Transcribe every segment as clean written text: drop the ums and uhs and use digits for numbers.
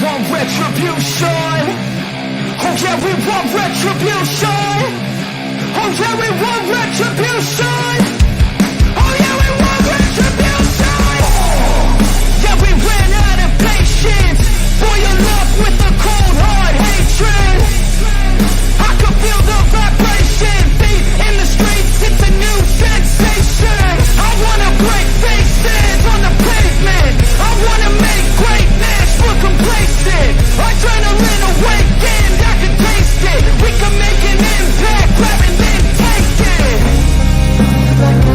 want retribution. Oh yeah, we want retribution. Oh yeah, we want retribution. Oh yeah, we want retribution. Yeah, we ran out of patience. Boil up with a cold hard hatred. I can feel the vibration. Feet in the streets, it's a new sensation. I wanna break faces on the pavement. I wanna make greatness look complacent. Adrenaline awakened, I can taste it. We can make an impact, grab and then take it. Like a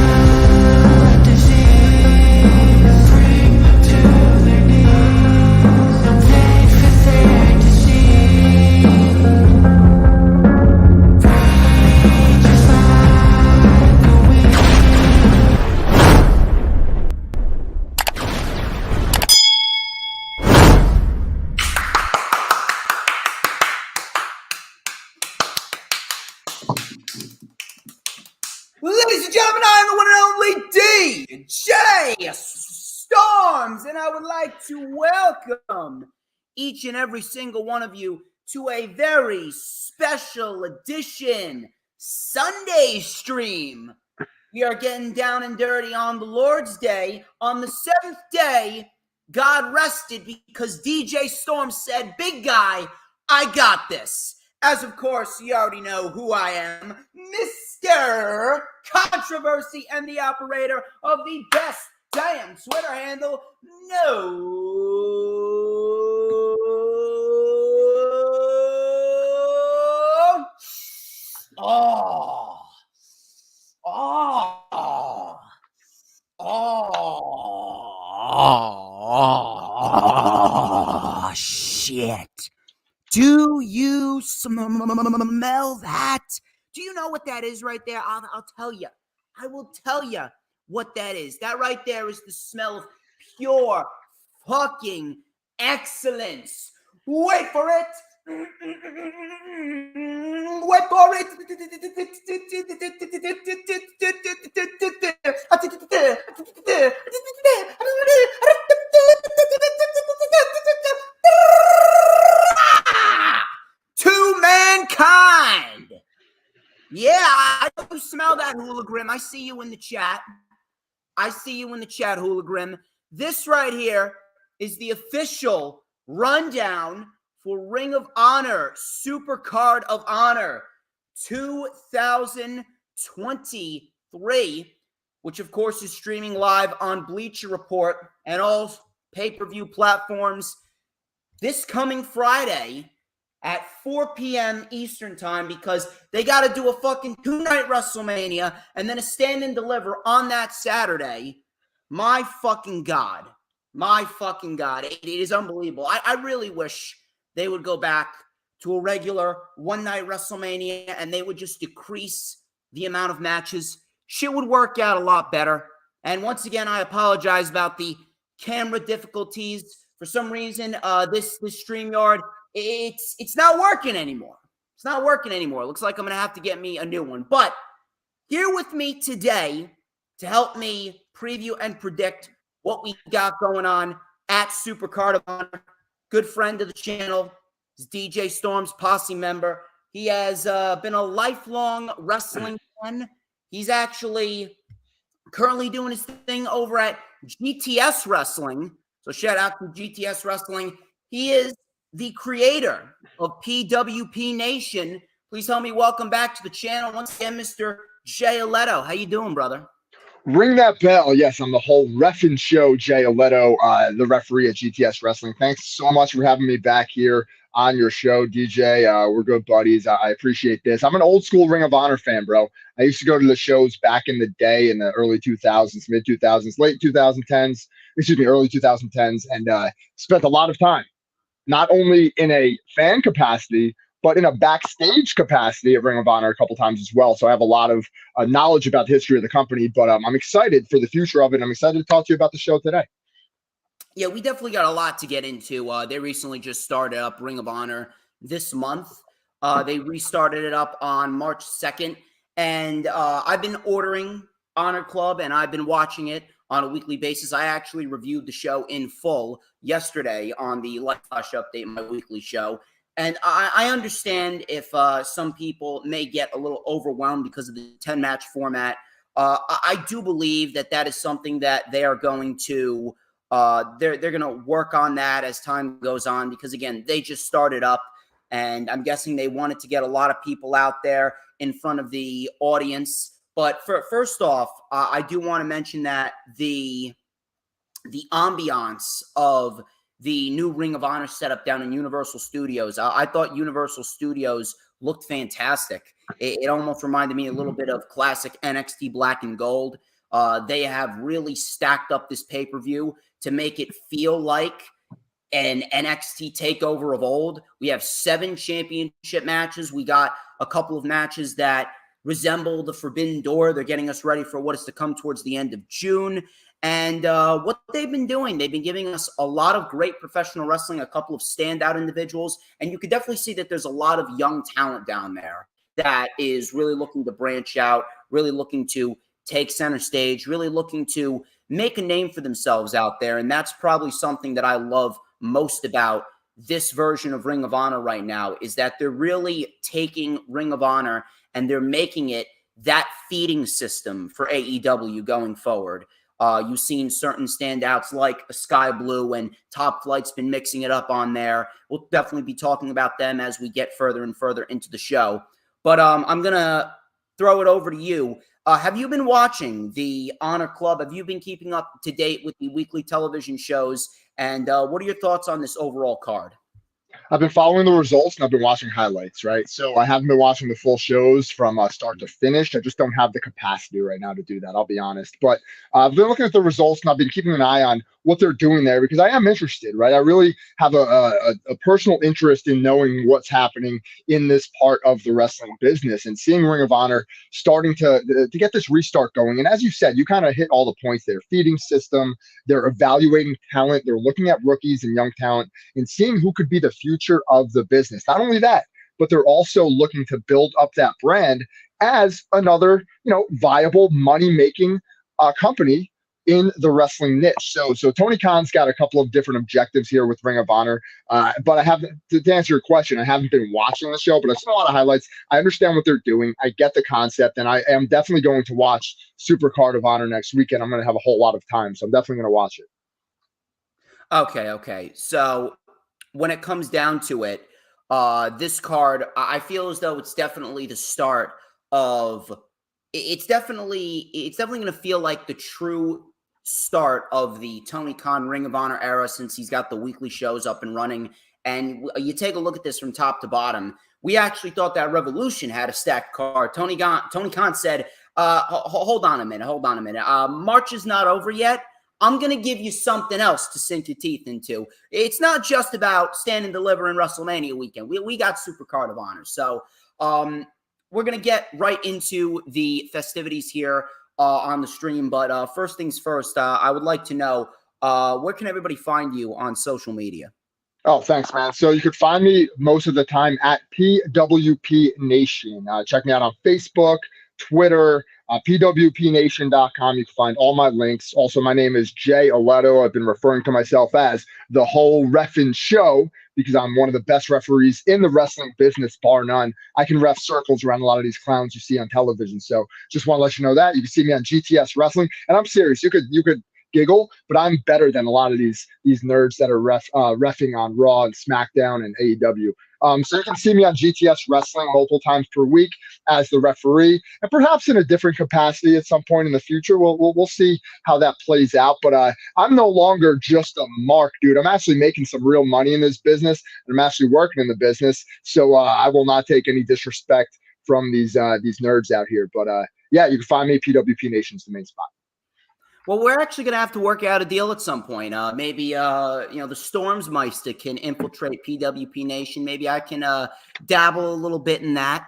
disease, bring them to their knees. They fit their disease. Just like the wind. Ladies and gentlemen, I am the one and only DJ Storms, and I would like to welcome each and every single one of you to a very special edition Sunday stream. We are getting down and dirty on the Lord's Day. On the seventh day, God rested because DJ Storm said, "Big guy, I got this." As of course, you already know who I am, Mr. Controversy and the operator of the best damn Twitter handle, shit. Do you smell that? Do you know what that is right there? I'll tell you. I will tell you what that is. That right there is the smell of pure fucking excellence. Wait for it. Wait for it. To mankind. Yeah, I know you smell that, Hoolagrim. I see you in the chat. Hoolagrim. This right here is the official rundown for Ring of Honor, Supercard of Honor 2023, which of course is streaming live on Bleacher Report and all pay-per-view platforms this coming Friday at 4 p.m. Eastern time, because they got to do a fucking 2-night WrestleMania and then a stand and deliver on that Saturday. My fucking God. It is unbelievable. I really wish they would go back to a regular 1-night WrestleMania and they would just decrease the amount of matches. Shit would work out a lot better. And once again, I apologize about the camera difficulties. For some reason, this StreamYard, it's not working anymore. It looks like I'm going to have to get me a new one. But here with me today to help me preview and predict what we got going on at Supercard of Honor, good friend of the channel, is DJ Storm's posse member. He has been a lifelong wrestling fan. He's actually currently doing his thing over at GTS Wrestling. So shout out to GTS Wrestling. He is the creator of PWP Nation. Please help me welcome back to the channel once again, Mr. Jay Alletto. How you doing, brother? Ring that bell. Yes, I'm the whole reffin' show, Jay Alletto, the referee at GTS Wrestling. Thanks so much for having me back here on your show, DJ. We're good buddies. I appreciate this. I'm an old school Ring of Honor fan, bro. I used to go to the shows back in the day in the early 2000s, mid 2000s, late 2010s, early 2010s, and spent a lot of time, not only in a fan capacity, but in a backstage capacity at Ring of Honor a couple times as well. So I have a lot of knowledge about the history of the company, but I'm excited for the future of it. I'm excited to talk to you about the show today. Yeah, we definitely got a lot to get into. They recently just started up Ring of Honor this month. They restarted it up on March 2nd. And I've been ordering Honor Club, and I've been watching it on a weekly basis. I actually reviewed the show in full yesterday on the Live Flash Update, my weekly show. And I understand if some people may get a little overwhelmed because of the 10-match format. I do believe that is something that they are going to they're going to work on that as time goes on, because again, they just started up, and I'm guessing they wanted to get a lot of people out there in front of the audience. But first off, I do want to mention that the ambiance of the new Ring of Honor setup down in Universal Studios, I thought Universal Studios looked fantastic. It almost reminded me a little bit of classic NXT Black and Gold. They have really stacked up this pay-per-view to make it feel like an NXT takeover of old. We have 7 championship matches. We got a couple of matches that resemble the Forbidden Door. They're getting us ready for what is to come towards the end of June. And what they've been doing, they've been giving us a lot of great professional wrestling, a couple of standout individuals. And you could definitely see that there's a lot of young talent down there that is really looking to branch out, really looking to take center stage, really looking to make a name for themselves out there. And that's probably something that I love most about this version of Ring of Honor right now, is that they're really taking Ring of Honor and they're making it that feeding system for AEW going forward. You've seen certain standouts like Sky Blue, and Top Flight's been mixing it up on there. We'll definitely be talking about them as we get further and further into the show. But I'm going to throw it over to you. Have you been watching the Honor Club? Have you been keeping up to date with the weekly television shows? And what are your thoughts on this overall card? I've been following the results and I've been watching highlights, right? So I haven't been watching the full shows from start to finish. I just don't have the capacity right now to do that, I'll be honest. But I've been looking at the results and I've been keeping an eye on what they're doing there, because I am interested, right? I really have a personal interest in knowing what's happening in this part of the wrestling business, and seeing Ring of Honor starting to get this restart going. And as you said, you kind of hit all the points there. Feeding system, they're evaluating talent, they're looking at rookies and young talent and seeing who could be the future of the business. Not only that, but they're also looking to build up that brand as another, viable money-making company in the wrestling niche. So Tony Khan's got a couple of different objectives here with Ring of Honor. But I haven't, to answer your question, I haven't been watching the show, but I've seen a lot of highlights. I understand what they're doing. I get the concept, and I am definitely going to watch Supercard of Honor next weekend. I'm going to have a whole lot of time, so I'm definitely going to watch it. Okay. So when it comes down to it, this card, I feel as though it's definitely the start of. It's definitely going to feel like the true start of the Tony Khan Ring of Honor era, since he's got the weekly shows up and running. And you take a look at this from top to bottom. We actually thought that Revolution had a stacked card. Tony Khan said, hold on a minute. March is not over yet. I'm going to give you something else to sink your teeth into. It's not just about Stand and Deliver in WrestleMania weekend. We got Supercard of Honor. So we're going to get right into the festivities here on the stream. But first things first, I would like to know, where can everybody find you on social media? Oh, thanks, man. So you could find me most of the time at PWP Nation. Check me out on Facebook, Twitter, pwpnation.com. You can find all my links. Also, my name is Jay Alletto. I've been referring to myself as the whole reffin' show because I'm one of the best referees in the wrestling business, bar none. I can ref circles around a lot of these clowns you see on television. So just want to let you know that. You can see me on GTS Wrestling. And I'm serious. You could giggle, but I'm better than a lot of these nerds that are reffing on Raw and SmackDown and AEW. So you can see me on GTS Wrestling multiple times per week as the referee, and perhaps in a different capacity at some point in the future. We'll see how that plays out. But I'm no longer just a mark, dude. I'm actually making some real money in this business, and I'm actually working in the business. So I will not take any disrespect from these nerds out here. But yeah, you can find me. PWP Nation's the main spot. Well, we're actually going to have to work out a deal at some point. Maybe, the Stormsmeister can infiltrate PWP Nation. Maybe I can dabble a little bit in that.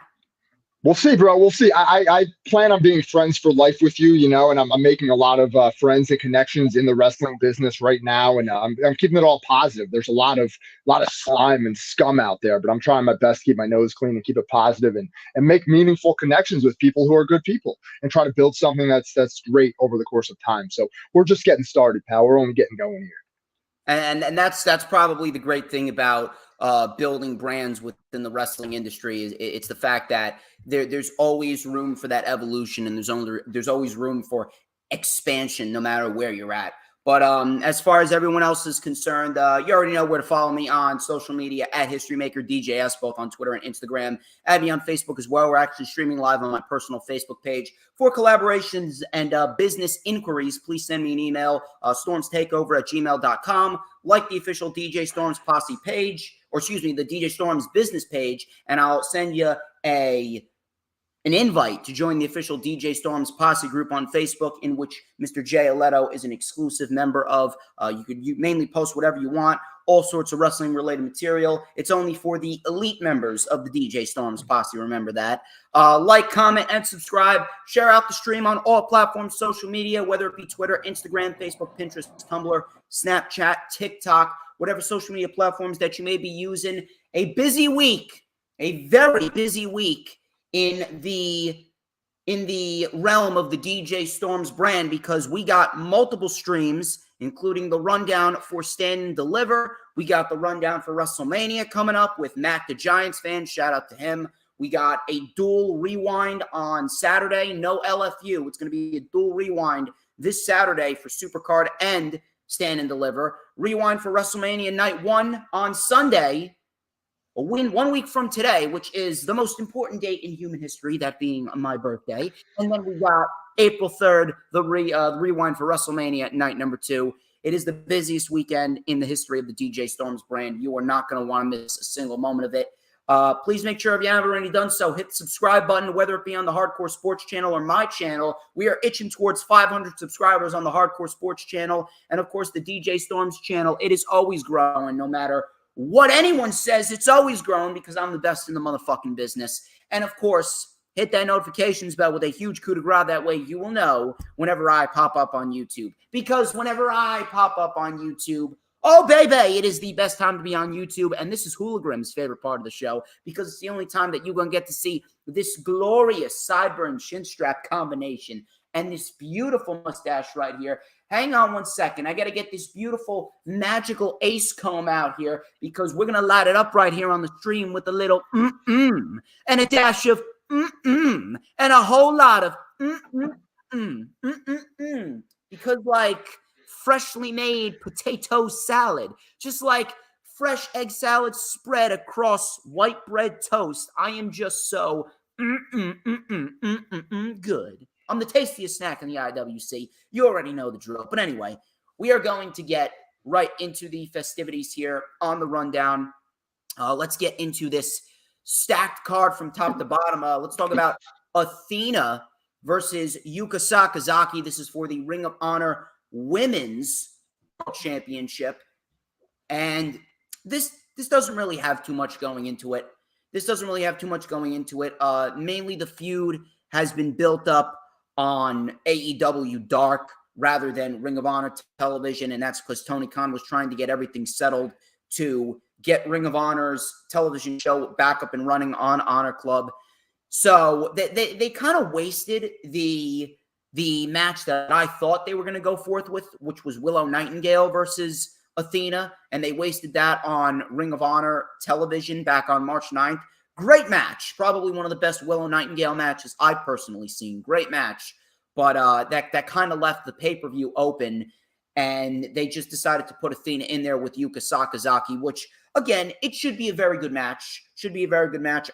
We'll see, bro. We'll see. I plan on being friends for life with you, and I'm making a lot of friends and connections in the wrestling business right now, and I'm keeping it all positive. There's a lot of slime and scum out there, but I'm trying my best to keep my nose clean and keep it positive and make meaningful connections with people who are good people and try to build something that's great over the course of time. So we're just getting started, pal. We're only getting going here. And that's probably the great thing about building brands within the wrestling industry is it's the fact that there's always room for that evolution, and there's always room for expansion no matter where you're at. But as far as everyone else is concerned, you already know where to follow me on social media at HistoryMakerDJS, both on Twitter and Instagram. Add me on Facebook as well. We're actually streaming live on my personal Facebook page. For collaborations and business inquiries, please send me an email, StormsTakeOver@gmail.com. Like the official DJ Storms Posse page, or excuse me, the DJ Storms business page, and I'll send you an invite to join the official DJ Storms Posse group on Facebook, in which Mr. Jay Alletto is an exclusive member of. You mainly post whatever you want, all sorts of wrestling-related material. It's only for the elite members of the DJ Storms Posse, remember that. Like, comment, and subscribe. Share out the stream on all platforms, social media, whether it be Twitter, Instagram, Facebook, Pinterest, Tumblr, Snapchat, TikTok, whatever social media platforms that you may be using. A busy week, a very busy week in the realm of the DJ Storms brand, because we got multiple streams, including the rundown for Stand and Deliver. We got the rundown for WrestleMania coming up with Matt the Giants fan. Shout out to him. We got a dual rewind on Saturday. No LFU. It's going to be a dual rewind this Saturday for Supercard and Stand and Deliver. Rewind for WrestleMania Night 1 on Sunday. A win 1 week from today, which is the most important date in human history, that being my birthday. And then we got April 3rd, the rewind for WrestleMania night number 2. It is the busiest weekend in the history of the DJ Storms brand. You are not going to want to miss a single moment of it. Please make sure, if you haven't already done so, hit the subscribe button, whether it be on the Hardcore Sports channel or my channel. We are itching towards 500 subscribers on the Hardcore Sports channel. And, of course, the DJ Storms channel. It is always growing, no matter what anyone says. It's always growing, because I'm the best in the motherfucking business. And, of course, hit that notifications bell with a huge coup de grace. That way you will know whenever I pop up on YouTube. Because whenever I pop up on YouTube, oh, baby, it is the best time to be on YouTube. And this is Hooligram's favorite part of the show, because it's the only time that you're going to get to see this glorious sideburn chin strap combination and this beautiful mustache right here. Hang on 1 second. I got to get this beautiful magical ace comb out here, because we're going to light it up right here on the stream with a little and a dash of and a whole lot of because like freshly made potato salad, just like fresh egg salad spread across white bread toast. I am just so good. I'm the tastiest snack in the IWC. You already know the drill. But anyway, we are going to get right into the festivities here on the rundown. Let's get into this stacked card from top to bottom. Let's talk about Athena versus Yuka Sakazaki. This is for the Ring of Honor Women's Championship. And this doesn't really have too much going into it. Mainly the feud has been built up on AEW Dark rather than Ring of Honor television, and that's because Tony Khan was trying to get everything settled to get Ring of Honor's television show back up and running on Honor Club. So they kind of wasted the match that I thought they were going to go forth with, which was Willow Nightingale versus Athena, and they wasted that on Ring of Honor television back on March 9th. Great match. Probably one of the best Willow Nightingale matches I've personally seen. Great match. But that kind of left the pay-per-view open, and they just decided to put Athena in there with Yuka Sakazaki, which, again, it should be a very good match.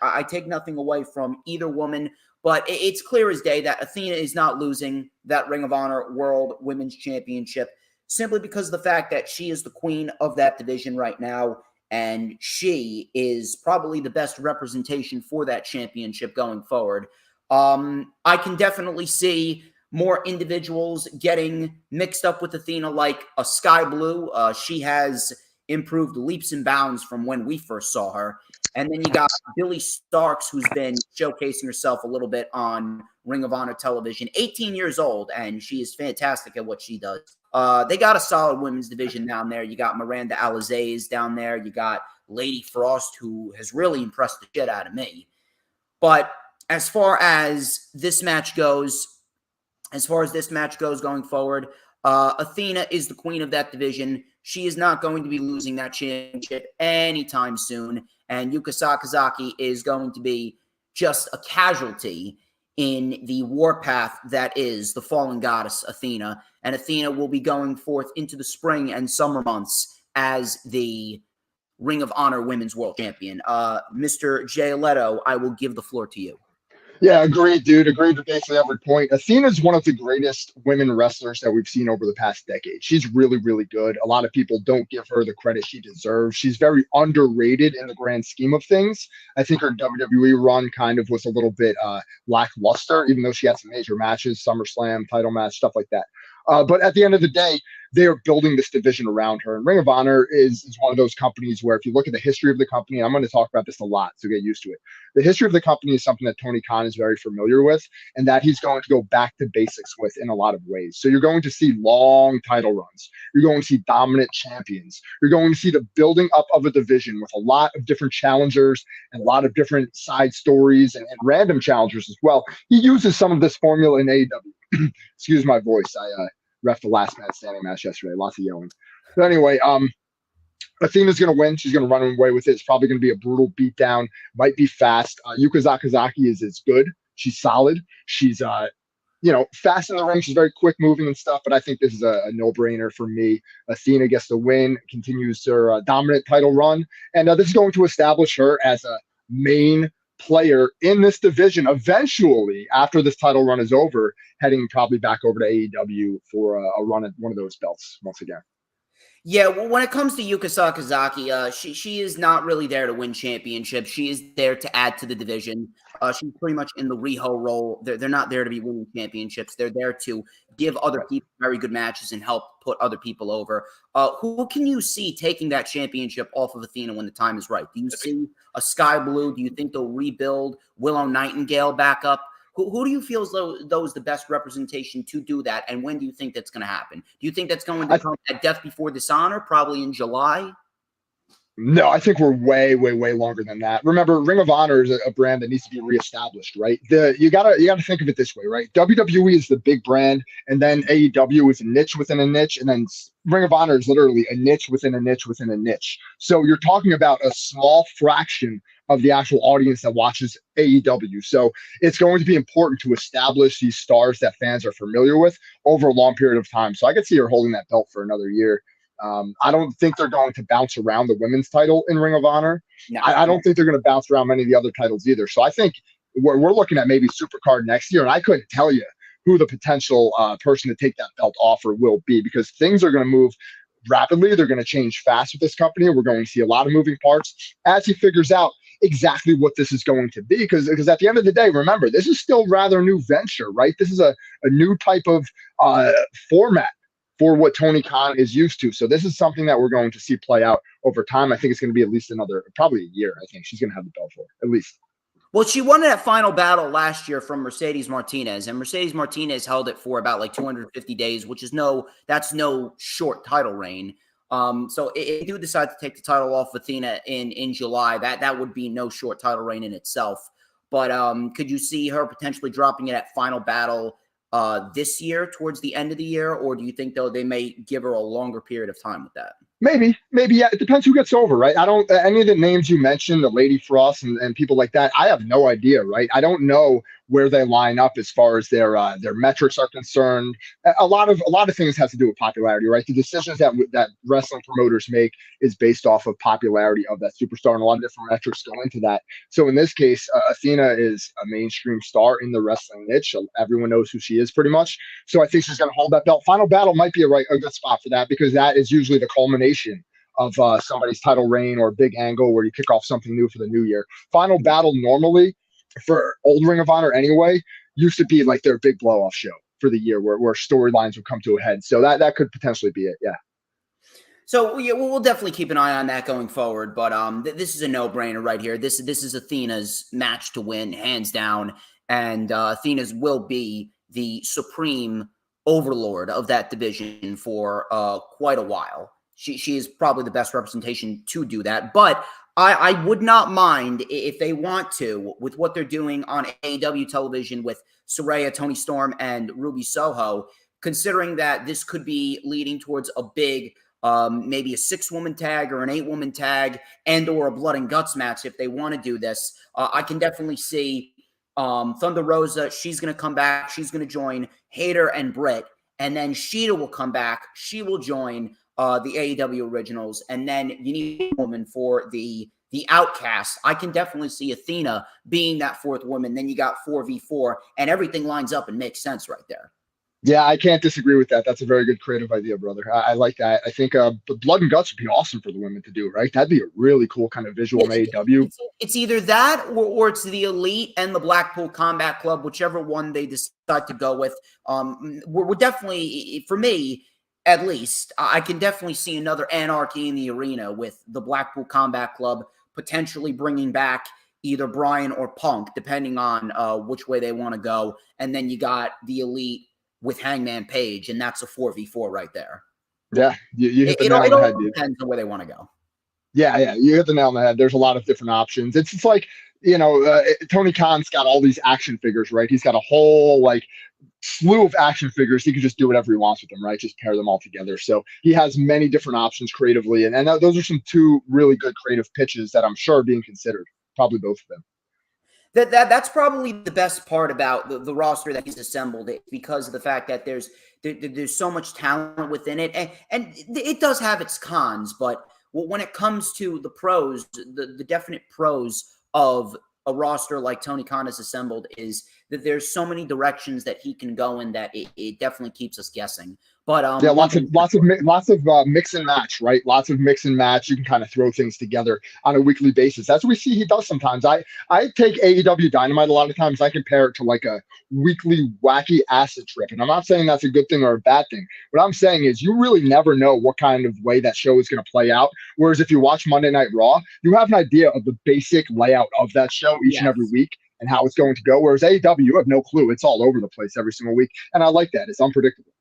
I take nothing away from either woman, but it's clear as day that Athena is not losing that Ring of Honor World Women's Championship, simply because of the fact that she is the queen of that division right now, and she is probably the best representation for that championship going forward. I can definitely see more individuals getting mixed up with Athena, like a Sky Blue. She has improved leaps and bounds from when we first saw her. And then you got Billy Starks, who's been showcasing herself a little bit on Ring of Honor television. 18 years old, and she is fantastic at what she does. They got a solid women's division down there. You got Miranda Alizé down there. You got Lady Frost, who has really impressed the shit out of me. But as far as this match goes going forward, Athena is the queen of that division. She is not going to be losing that championship anytime soon. And Yuka Sakazaki is going to be just a casualty in the warpath that is the fallen goddess Athena. And Athena will be going forth into the spring and summer months as the Ring of Honor Women's World Champion. Mr. Jay Alletto, I will give the floor to you. Yeah, agreed, dude. Agreed with basically every point. Athena's one of the greatest women wrestlers that we've seen over the past decade. She's really, really good. A lot of people don't give her the credit she deserves. She's very underrated in the grand scheme of things. I think her WWE run kind of was a little bit lackluster, even though she had some major matches, SummerSlam, title match, stuff like that. But at the end of the day, they are building this division around her. And Ring of Honor is one of those companies where if you look at the history of the company, and I'm going to talk about this a lot, so get used to it. The history of the company is something that Tony Khan is very familiar with and that he's going to go back to basics with in a lot of ways. So you're going to see long title runs. You're going to see dominant champions. You're going to see the building up of a division with a lot of different challengers and a lot of different side stories and random challengers as well. He uses some of this formula in AEW. Excuse my voice. I ref the last man standing match yesterday. Lots of yelling. But anyway, Athena's going to win. She's going to run away with it. It's probably going to be a brutal beatdown. Might be fast. Yuka Sakazaki is good. She's solid. She's fast in the ring. She's very quick moving and stuff. But I think this is a no-brainer for me. Athena gets the win, continues her dominant title run, and this is going to establish her as a main player in this division eventually after this title run is over, heading probably back over to AEW for a run at one of those belts once again. Yeah, well, when it comes to Yuka Sakazaki, she is not really there to win championships. She is there to add to the division. She's pretty much in the Riho role. They're not there to be winning championships. They're there to give other people very good matches and help put other people over. Who can you see taking that championship off of Athena when the time is right? Do you see a Sky Blue? Do you think they'll rebuild Willow Nightingale back up? Who do you feel as though those the best representation to do that? And when do you think that's going to happen? Do you think that's going to come at Death Before Dishonor, probably in July? No, I think we're way, way, way longer than that. Remember, Ring of Honor is a brand that needs to be reestablished, right? You gotta think of it this way, right? WWE is the big brand, and then AEW is a niche within a niche, and then Ring of Honor is literally a niche within a niche within a niche. So you're talking about a small fraction of the actual audience that watches AEW. So it's going to be important to establish these stars that fans are familiar with over a long period of time. So I could see her holding that belt for another year. I don't think they're going to bounce around the women's title in Ring of Honor. No. I don't think they're going to bounce around many of the other titles either. So I think we're looking at maybe Supercard next year. And I couldn't tell you who the potential person to take that belt offer will be, because things are going to move rapidly. They're going to change fast with this company. We're going to see a lot of moving parts as he figures out exactly what this is going to be. Because at the end of the day, remember, this is still rather a new venture, right? This is a new type of format for what Tony Khan is used to. So this is something that we're going to see play out over time. I think it's going to be at least probably a year. I think she's going to have the belt for at least. Well, she won that final battle last year from Mercedes Martinez, and Mercedes Martinez held it for about like 250 days, which is that's no short title reign. So if you do decide to take the title off Athena in July, that would be no short title reign in itself. But could you see her potentially dropping it at final battle this year, towards the end of the year, or do you think though they may give her a longer period of time with that? Maybe, yeah. It depends who gets over, right? I don't, any of the names you mentioned, the Lady Frost and people like that, I have no idea, right? I don't know where they line up as far as their metrics are concerned. A lot of things have to do with popularity, right? The decisions that wrestling promoters make is based off of popularity of that superstar, and a lot of different metrics go into that. So in this case, Athena is a mainstream star in the wrestling niche. Everyone knows who she is pretty much. So I think she's going to hold that belt. Final battle might be a good spot for that, because that is usually the culmination of somebody's title reign or big angle where you kick off something new for the new year. Final battle normally for old Ring of Honor anyway used to be like their big blow off show for the year where storylines would come to a head. So that could potentially be it. Yeah. So yeah, we'll definitely keep an eye on that going forward. But this is a no-brainer right here. This is Athena's match to win, hands down, and Athena's will be the supreme overlord of that division for quite a while. She is probably the best representation to do that. But I would not mind if they want to, with what they're doing on AEW television with Saraya, Toni Storm, and Ruby Soho, considering that this could be leading towards a big maybe a 6-woman tag or an 8-woman tag and or a blood and guts match if they want to do this. I can definitely see Thunder Rosa. She's going to come back. She's going to join Hayter and Britt. And then Sheeta will come back. She will join the AEW Originals. And then you need a woman for the Outcast. I can definitely see Athena being that 4th woman. Then you got 4v4 and everything lines up and makes sense right there. Yeah, I can't disagree with that. That's a very good creative idea, brother. I like that. I think the blood and guts would be awesome for the women to do, right? That'd be a really cool kind of visual in AEW. It's either that or it's the Elite and the Blackpool Combat Club, whichever one they decide to go with. We're definitely, for me, at least, I can definitely see another Anarchy in the arena with the Blackpool Combat Club potentially bringing back either Bryan or Punk, depending on which way they want to go. And then you got the Elite with Hangman Page, and that's a 4v4 right there. Yeah, you hit the nail on the head, dude. Depends on where they want to go. Yeah, you hit the nail on the head. There's a lot of different options. It's just like, Tony Khan's got all these action figures, right? He's got a whole slew of action figures. He can just do whatever he wants with them, right? Just pair them all together. So he has many different options creatively, and those are some 2 really good creative pitches that I'm sure are being considered. Probably both of them. That's probably the best part about the roster that he's assembled, because of the fact that there's so much talent within it, and it does have its cons. But when it comes to the pros, the definite pros of a roster like Tony Khan has assembled is that there's so many directions that he can go in that it definitely keeps us guessing. But yeah, lots of mix and match, right? Lots of mix and match. You can kind of throw things together on a weekly basis. That's what we see he does sometimes. I take AEW Dynamite a lot of times. I compare it to like a weekly wacky acid trip, and I'm not saying that's a good thing or a bad thing. What I'm saying is you really never know what kind of way that show is going to play out. Whereas if you watch Monday Night Raw, you have an idea of the basic layout of that show each and every week and how it's going to go. Whereas AEW, you have no clue. It's all over the place every single week, and I like that. It's unpredictable.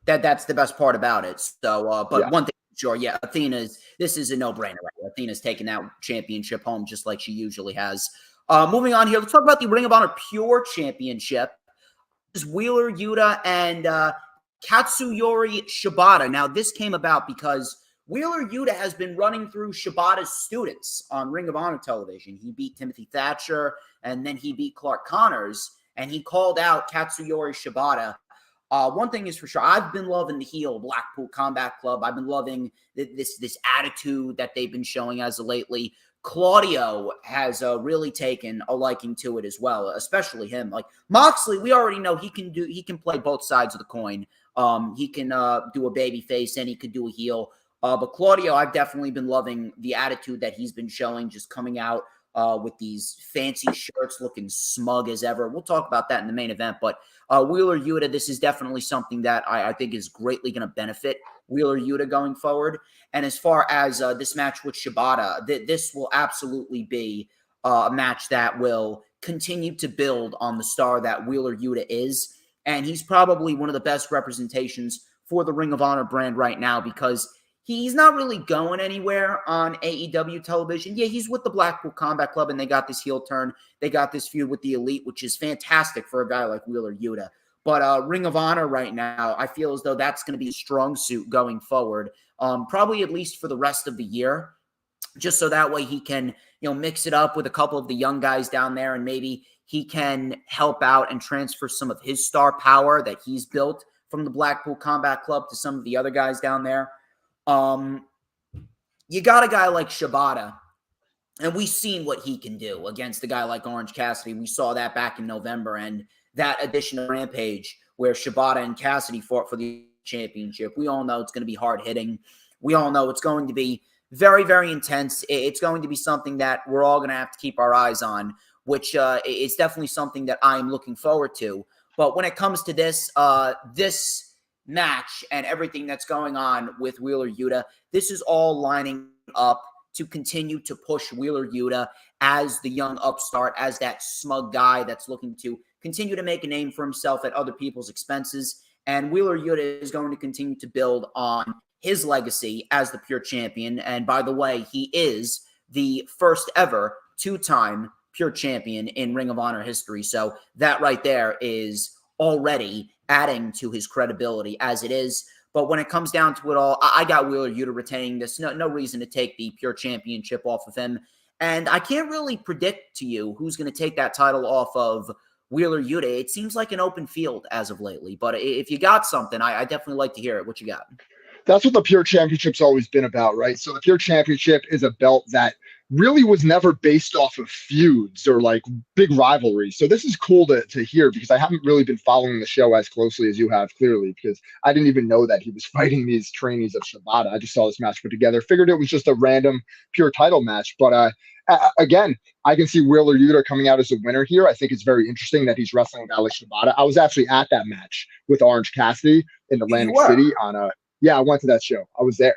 That's the best part about it. So, one thing for sure, this is a no-brainer. Right? Athena's taking that championship home just like she usually has. Moving on here, let's talk about the Ring of Honor Pure Championship. This is Wheeler Yuta and Katsuyori Shibata. Now, this came about because Wheeler Yuta has been running through Shibata's students on Ring of Honor television. He beat Timothy Thatcher, and then he beat Clark Connors, and he called out Katsuyori Shibata. One thing is for sure, I've been loving the heel Blackpool Combat Club. I've been loving this attitude that they've been showing as of lately. Claudio has really taken a liking to it as well, especially him. Like Moxley, we already know he can play both sides of the coin. He can do a baby face and he could do a heel. But Claudio, I've definitely been loving the attitude that he's been showing, just coming out with these fancy shirts, looking smug as ever. We'll talk about that in the main event. But Wheeler Yuta, this is definitely something that I think is greatly going to benefit Wheeler Yuta going forward. And as far as this match with Shibata, this will absolutely be a match that will continue to build on the star that Wheeler Yuta is. And he's probably one of the best representations for the Ring of Honor brand right now, because he's not really going anywhere on AEW television. Yeah, he's with the Blackpool Combat Club, and they got this heel turn. They got this feud with the Elite, which is fantastic for a guy like Wheeler Yuta. But Ring of Honor right now, I feel as though that's going to be a strong suit going forward, probably at least for the rest of the year, just so that way he can, mix it up with a couple of the young guys down there, and maybe he can help out and transfer some of his star power that he's built from the Blackpool Combat Club to some of the other guys down there. You got a guy like Shibata, and we've seen what he can do against a guy like Orange Cassidy. We saw that back in November, and that edition of Rampage where Shibata and Cassidy fought for the championship. We all know it's going to be hard-hitting. We all know it's going to be very, very intense. It's going to be something that we're all going to have to keep our eyes on, which is definitely something that I'm looking forward to. But when it comes to this, this match and everything that's going on with Wheeler Yuta, this is all lining up to continue to push Wheeler Yuta as the young upstart, as that smug guy that's looking to continue to make a name for himself at other people's expenses. And Wheeler Yuta is going to continue to build on his legacy as the pure champion. And by the way, he is the first ever two-time pure champion in Ring of Honor history. So that right there is already adding to his credibility as it is. But when it comes down to it all, I got Wheeler Yuta retaining this. No reason to take the pure championship off of him. And I can't really predict to you who's going to take that title off of Wheeler Yuta. It seems like an open field as of lately. But if you got something, I definitely like to hear it. What you got? That's what the Pure Championship's always been about, right? So the Pure Championship is a belt that really was never based off of feuds or like big rivalries. So this is cool to hear, because I haven't really been following the show as closely as you have, clearly, because I didn't even know that he was fighting these trainees of Shibata. I just saw this match put together, figured it was just a random pure title match. But again, I can see Wheeler Yuta coming out as a winner here. I think it's very interesting that he's wrestling a guy like Shibata. I was actually at that match with Orange Cassidy in Atlantic City yeah, I went to that show. I was there.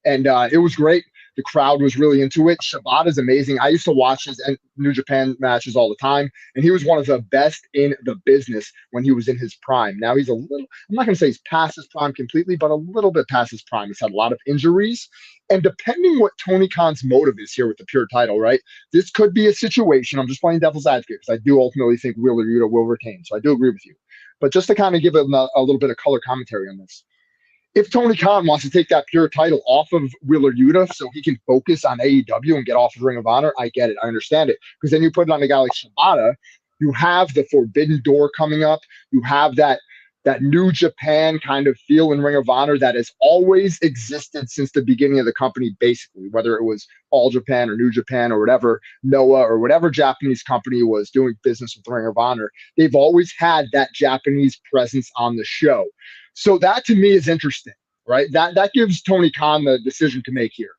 And it was great. The crowd was really into it. Shibata's amazing. I used to watch his New Japan matches all the time, and he was one of the best in the business when he was in his prime. Now he's a little, I'm not going to say he's past his prime completely, but a little bit past his prime. He's had a lot of injuries. And depending what Tony Khan's motive is here with the pure title, right, this could be a situation. I'm just playing devil's advocate because I do ultimately think Wheeler Yuta will retain. So I do agree with you. But just to kind of give it a little bit of color commentary on this. If Tony Khan wants to take that pure title off of Wheeler Yuta so he can focus on AEW and get off of Ring of Honor, I get it. I understand it. Because then you put it on a guy like Shibata, you have the Forbidden Door coming up. You have that New Japan kind of feel in Ring of Honor that has always existed since the beginning of the company, basically, whether it was All Japan or New Japan or whatever, Noah or whatever Japanese company was doing business with Ring of Honor. They've always had that Japanese presence on the show. So that to me is interesting, right? That gives Tony Khan the decision to make here.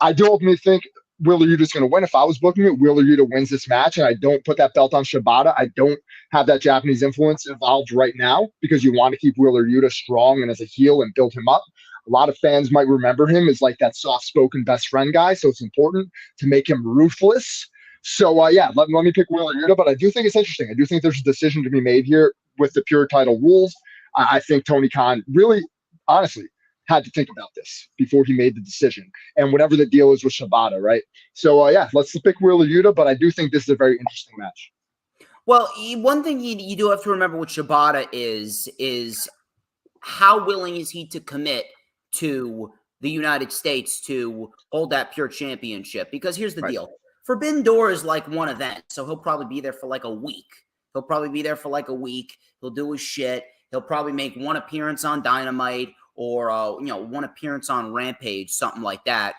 I do ultimately think Wheeler Yuta's going to win. If I was booking it, Wheeler Yuta wins this match, and I don't put that belt on Shibata. I don't have that Japanese influence involved right now because you want to keep Wheeler Yuta strong and as a heel and build him up. A lot of fans might remember him as like that soft-spoken best friend guy, so it's important to make him ruthless. So, yeah, let me pick Wheeler Yuta, but I do think it's interesting. I do think there's a decision to be made here with the pure title rules. I think Tony Khan really, honestly, had to think about this before he made the decision. And whatever the deal is with Shibata, right? So, yeah, let's pick Wheeler Yuta, but I do think this is a very interesting match. Well, one thing you do have to remember with Shibata is how willing is he to commit to the United States to hold that pure championship? Because here's the deal. Forbidden Door is like one event, so he'll probably be there for like a week. He'll do his shit. He'll probably make one appearance on Dynamite or, one appearance on Rampage, something like that.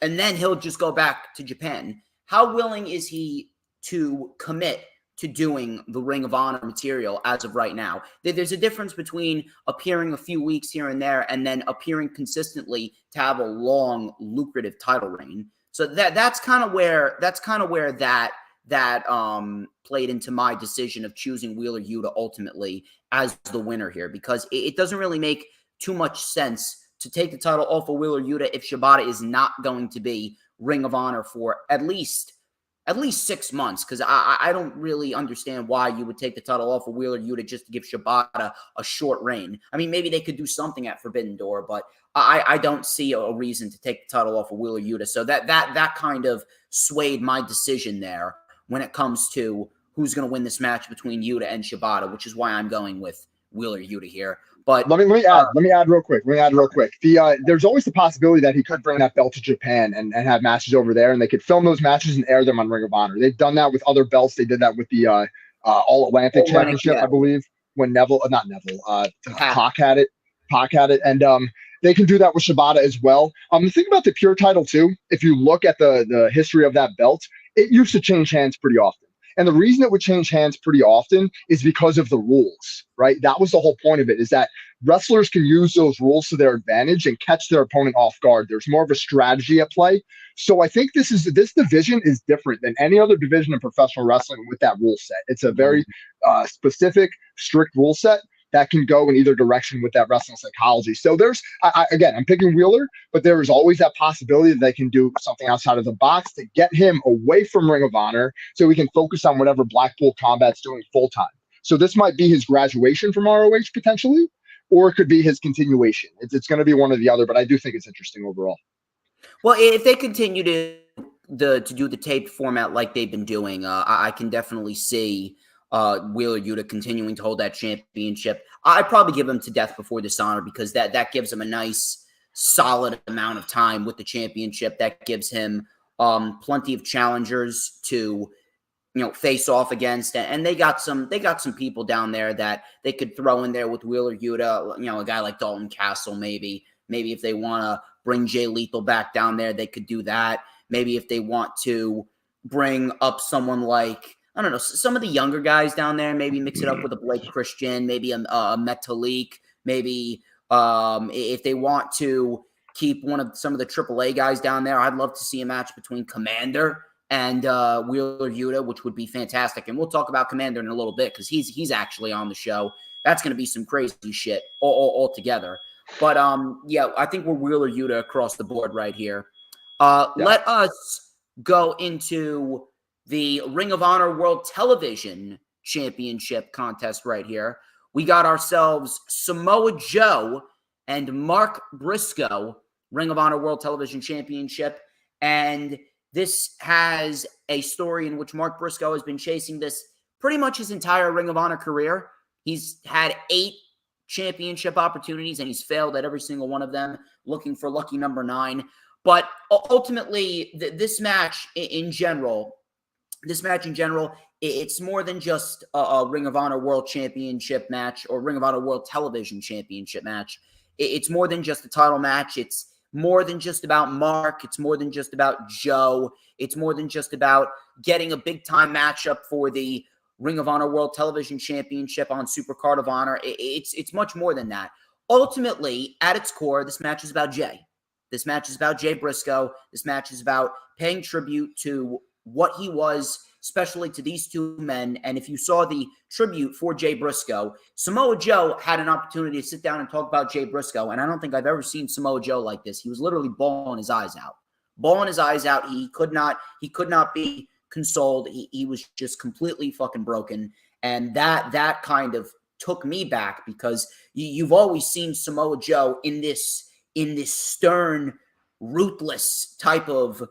And then he'll just go back to Japan. How willing is he to commit to doing the Ring of Honor material as of right now? There's a difference between appearing a few weeks here and there and then appearing consistently to have a long, lucrative title reign. So that's kind of where that played into my decision of choosing Wheeler Yuta ultimately as the winner here, because it doesn't really make too much sense to take the title off of Wheeler Yuta if Shibata is not going to be Ring of Honor for at least 6 months, because I don't really understand why you would take the title off of Wheeler Yuta just to give Shibata a short reign. I mean, maybe they could do something at Forbidden Door, but I don't see a reason to take the title off of Wheeler Yuta. So that kind of swayed my decision there when it comes to who's going to win this match between Yuta and Shibata, which is why I'm going with Wheeler Yuta here. But let me add real quick. There's always the possibility that he could bring that belt to Japan and have matches over there, and they could film those matches and air them on Ring of Honor. They've done that with other belts. They did that with the All Atlantic Championship, I believe, when Pac had it. And they can do that with Shibata as well. The thing about the pure title too, if you look at the history of that belt, it used to change hands pretty often. And the reason it would change hands pretty often is because of the rules, right? That was the whole point of it, is that wrestlers can use those rules to their advantage and catch their opponent off guard. There's more of a strategy at play. So I think this division is different than any other division in professional wrestling with that rule set. It's a very specific, strict rule set. that can go in either direction with that wrestling psychology. So again, I'm picking Wheeler, but there is always that possibility that they can do something outside of the box to get him away from Ring of Honor so we can focus on whatever Blackpool Combat's doing full time. So this might be his graduation from ROH potentially, or it could be his continuation. It's going to be one or the other, but I do think it's interesting overall. Well, if they continue to do the taped format like they've been doing, I can definitely see Wheeler Yuta continuing to hold that championship. I'd probably give him to Death Before Dishonor because that gives him a nice, solid amount of time with the championship. That gives him plenty of challengers to face off against, and they got some people down there that they could throw in there with Wheeler Yuta. A guy like Dalton Castle, maybe if they want to bring Jay Lethal back down there, they could do that. Maybe if they want to bring up someone like, I don't know, some of the younger guys down there, maybe mix it up with a Blake Christian, maybe a Metalik, maybe if they want to keep some of the AAA guys down there, I'd love to see a match between Commander and Wheeler Yuta, which would be fantastic. And we'll talk about Commander in a little bit because he's actually on the show. That's going to be some crazy shit all together. But yeah, I think we're Wheeler Yuta across the board right here. Let us go into the Ring of Honor World Television Championship contest right here. We got ourselves Samoa Joe and Mark Briscoe, Ring of Honor World Television Championship. And this has a story in which Mark Briscoe has been chasing this pretty much his entire Ring of Honor career. He's had 8 championship opportunities, and he's failed at every single one of them, looking for lucky number 9. But ultimately, this match in general, it's more than just a Ring of Honor World Championship match or Ring of Honor World Television Championship match. It's more than just a title match. It's more than just about Mark. It's more than just about Joe. It's more than just about getting a big-time matchup for the Ring of Honor World Television Championship on Supercard of Honor. It's much more than that. Ultimately, at its core, this match is about Jay. This match is about Jay Briscoe. This match is about paying tribute to what he was, especially to these two men. And if you saw the tribute for Jay Briscoe, Samoa Joe had an opportunity to sit down and talk about Jay Briscoe. And I don't think I've ever seen Samoa Joe like this. He was literally bawling his eyes out. Bawling his eyes out. He could not be consoled. He was just completely fucking broken. And that kind of took me back because you've always seen Samoa Joe in this stern, ruthless type of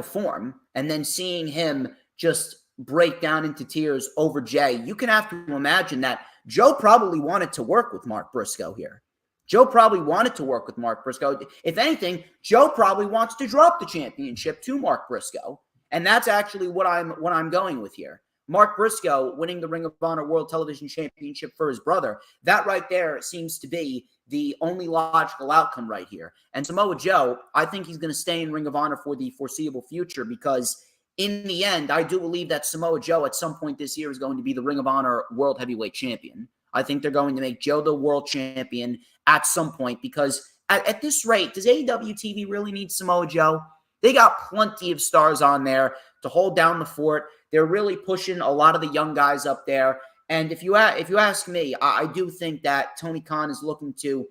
form, and then seeing him just break down into tears over Jay, you can have to imagine that Joe probably wanted to work with Mark Briscoe here. Joe probably wanted to work with Mark Briscoe. If anything, Joe probably wants to drop the championship to Mark Briscoe, and that's actually what I'm going with here. Mark Briscoe winning the Ring of Honor World Television Championship for his brother. That right there seems to be the only logical outcome right here. And Samoa Joe, I think he's going to stay in Ring of Honor for the foreseeable future because in the end, I do believe that Samoa Joe at some point this year is going to be the Ring of Honor World Heavyweight Champion. I think they're going to make Joe the World Champion at some point because at this rate, does AEW TV really need Samoa Joe? They got plenty of stars on there to hold down the fort. They're really pushing a lot of the young guys up there. And if you ask me, I do think that Tony Khan is looking to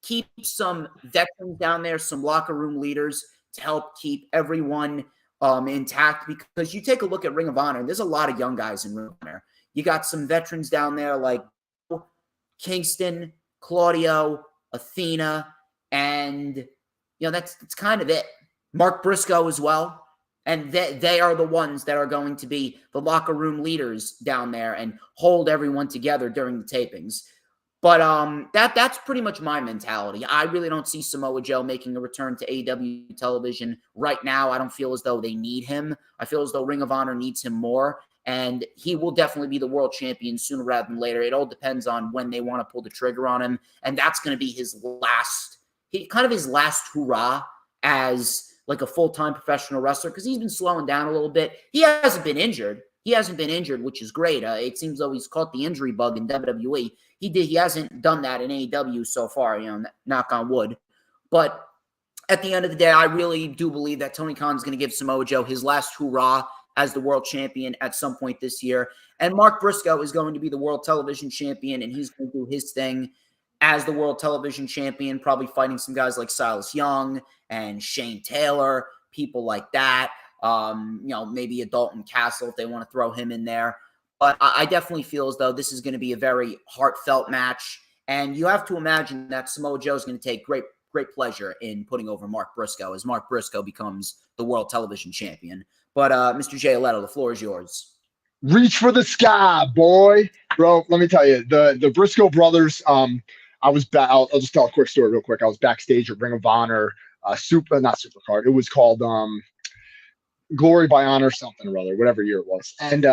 keep some veterans down there, some locker room leaders to help keep everyone intact. Because you take a look at Ring of Honor, and there's a lot of young guys in Ring of Honor. You got some veterans down there like Kingston, Claudio, Athena, and that's kind of it. Mark Briscoe as well. And they are the ones that are going to be the locker room leaders down there and hold everyone together during the tapings. But that's pretty much my mentality. I really don't see Samoa Joe making a return to AEW television right now. I don't feel as though they need him. I feel as though Ring of Honor needs him more. And he will definitely be the world champion sooner rather than later. It all depends on when they want to pull the trigger on him. And that's going to be his last hurrah as like a full-time professional wrestler because he's been slowing down a little bit. He hasn't been injured. Which is great. It seems though he's caught the injury bug in WWE. He hasn't done that in AEW so far, knock on wood. But at the end of the day, I really do believe that Tony Khan's going to give Samoa Joe his last hurrah as the world champion at some point this year. And Mark Briscoe is going to be the world television champion, and he's going to do his thing as the world television champion, probably fighting some guys like Silas Young and Shane Taylor, people like that. Maybe a Dalton Castle if they want to throw him in there. But I definitely feel as though this is going to be a very heartfelt match. And you have to imagine that Samoa Joe is going to take great pleasure in putting over Mark Briscoe as Mark Briscoe becomes the world television champion. But Mr. Jay Alletto, the floor is yours. Reach for the sky, boy. Bro, let me tell you, the Briscoe brothers, I'll just tell a quick story real quick. I was backstage at Ring of Honor, not Supercard. It was called Glory by Honor something or other, whatever year it was. And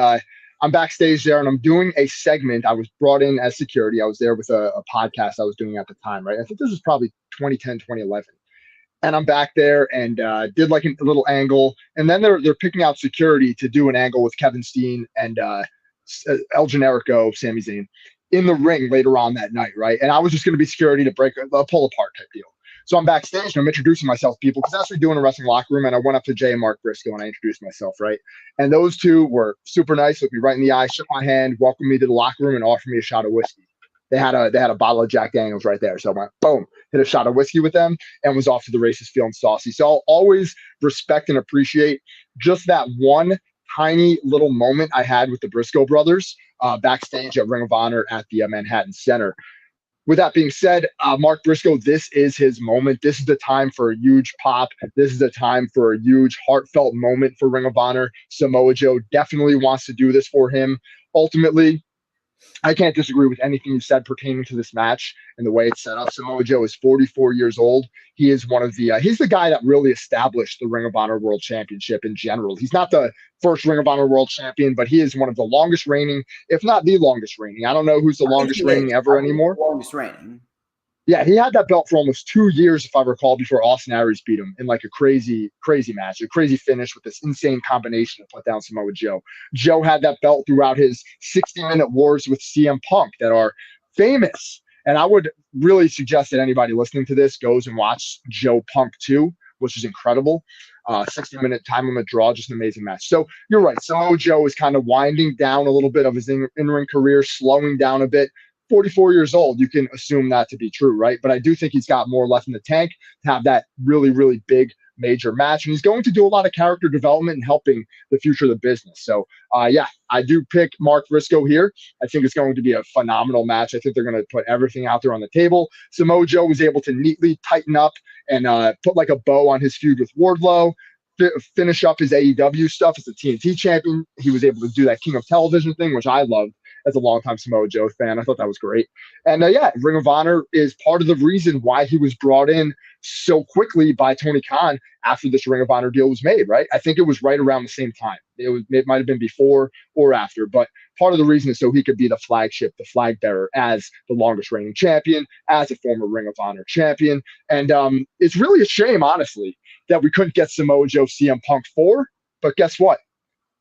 I'm backstage there, and I'm doing a segment. I was brought in as security. I was there with a podcast I was doing at the time, right? I think this was probably 2010, 2011. And I'm back there and did like a little angle. And then they're picking out security to do an angle with Kevin Steen and El Generico, Sami Zayn, in the ring later on that night, right? And I was just going to be security to break a pull-apart type deal. So I'm backstage and I'm introducing myself to people because that's what we do in a wrestling locker room. And I went up to Jay and Mark Briscoe and I introduced myself, right? And those two were super nice, looked me right in the eye, shook my hand, welcomed me to the locker room, and offered me a shot of whiskey. They had a bottle of Jack Daniels right there. So I went, boom, hit a shot of whiskey with them and was off to the races feeling saucy. So I'll always respect and appreciate just that one tiny little moment I had with the Briscoe brothers backstage at Ring of Honor at the Manhattan Center. With that being said, Mark Briscoe, this is his moment. This is the time for a huge pop. This is the time for a huge heartfelt moment for Ring of Honor. Samoa Joe definitely wants to do this for him. Ultimately, I can't disagree with anything you said pertaining to this match and the way it's set up. Samoa Joe is 44 years old. He is one of the he's the guy that really established the Ring of Honor World Championship in general. He's not the first Ring of Honor World Champion, but he is one of the longest reigning, if not the longest reigning. I don't know who's the longest reigning ever anymore. Longest reigning. Yeah, he had that belt for almost 2 years, if I recall, before Austin Aries beat him in like a crazy match, a crazy finish with this insane combination to put down Samoa Joe. Joe had that belt throughout his 60-minute wars with CM Punk that are famous. And I would really suggest that anybody listening to this goes and watch Joe Punk 2, which is incredible. 60-minute time limit draw, just an amazing match. So you're right. Samoa Joe is kind of winding down a little bit of his in-ring career, slowing down a bit. 44 years old, you can assume that to be true, right? But I do think he's got more left in the tank to have that really, really big major match. And he's going to do a lot of character development and helping the future of the business. So, yeah, I do pick Mark Briscoe here. I think it's going to be a phenomenal match. I think they're going to put everything out there on the table. Samoa Joe was able to neatly tighten up and put like a bow on his feud with Wardlow, finish up his AEW stuff as the TNT champion. He was able to do that King of Television thing, which I loved as a longtime Samoa Joe fan. I thought that was great. And yeah, Ring of Honor is part of the reason why he was brought in so quickly by Tony Khan after this Ring of Honor deal was made, right? I think it was right around the same time. It might have been before or after, but part of the reason is so he could be the flagship, the flag bearer as the longest reigning champion, as a former Ring of Honor champion. And it's really a shame, honestly, that we couldn't get Samoa Joe CM Punk 4, but guess what?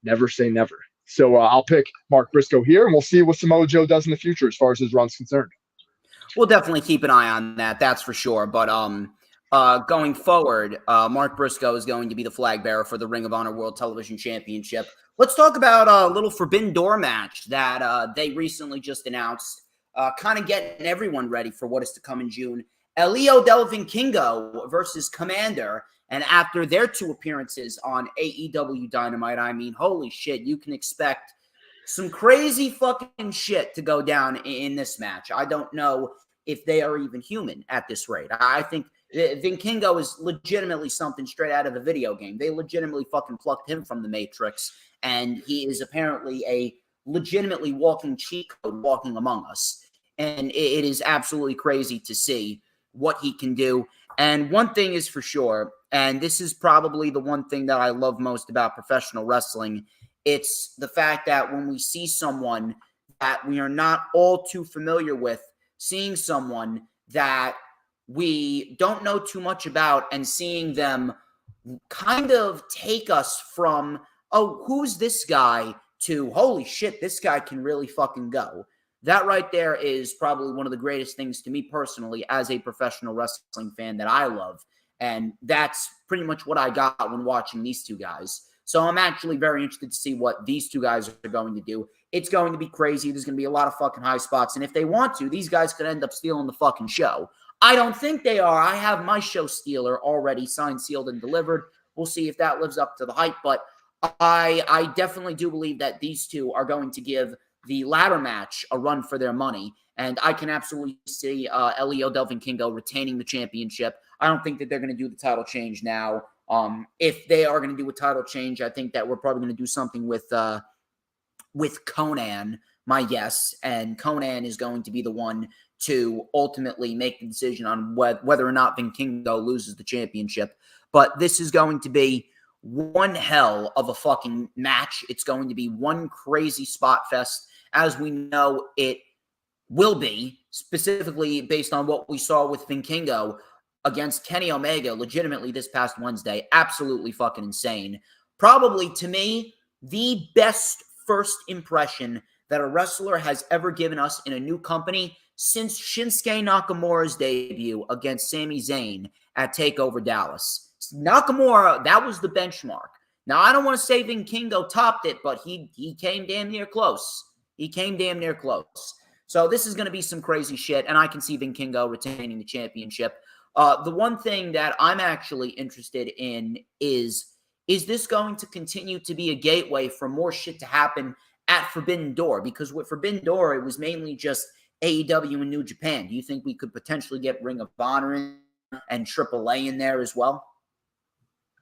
Never say never. So I'll pick Mark Briscoe here, and we'll see what Samoa Joe does in the future as far as his run's concerned. We'll definitely keep an eye on that. That's for sure. But going forward, Mark Briscoe is going to be the flag bearer for the Ring of Honor World Television Championship. Let's talk about a little Forbidden Door match that they recently just announced, kind of getting everyone ready for what is to come in June. Elio Del Vikingo versus Commander. And after their 2 appearances on AEW Dynamite, I mean, holy shit, you can expect some crazy fucking shit to go down in this match. I don't know if they are even human at this rate. I think Vikingo is legitimately something straight out of a video game. They legitimately fucking plucked him from the Matrix, and he is apparently a legitimately walking cheat code walking among us. And it is absolutely crazy to see what he can do. And one thing is for sure, and this is probably the one thing that I love most about professional wrestling, it's the fact that when we see someone that we are not all too familiar with, seeing someone that we don't know too much about and seeing them kind of take us from, oh, who's this guy, to, holy shit, this guy can really fucking go. That right there is probably one of the greatest things to me personally as a professional wrestling fan that I love. And that's pretty much what I got when watching these 2 guys. So I'm actually very interested to see what these two guys are going to do. It's going to be crazy. There's going to be a lot of fucking high spots. And if they want to, these guys could end up stealing the fucking show. I don't think they are. I have my show stealer already signed, sealed, and delivered. We'll see if that lives up to the hype. But I definitely do believe that these two are going to give the ladder match a run for their money. And I can absolutely see Elio Del Vikingo retaining the championship. I don't think that they're going to do the title change now. If they are going to do a title change, I think that we're probably going to do something with Conan, my guess. And Conan is going to be the one to ultimately make the decision on whether or not Vikingo loses the championship. But this is going to be one hell of a fucking match. It's going to be one crazy spot fest, as we know it will be, specifically based on what we saw with Vikingo against Kenny Omega legitimately this past Wednesday. Absolutely fucking insane. Probably, to me, the best first impression that a wrestler has ever given us in a new company since Shinsuke Nakamura's debut against Sami Zayn at TakeOver Dallas. Nakamura, that was the benchmark. Now, I don't want to say Vikingo topped it, but he came damn near close. He came damn near close. So this is going to be some crazy shit, and I can see Vikingo retaining the championship. The one thing that I'm actually interested in is this going to continue to be a gateway for more shit to happen at Forbidden Door? Because with Forbidden Door, it was mainly just AEW and New Japan. Do you think we could potentially get Ring of Honor in and AAA in there as well?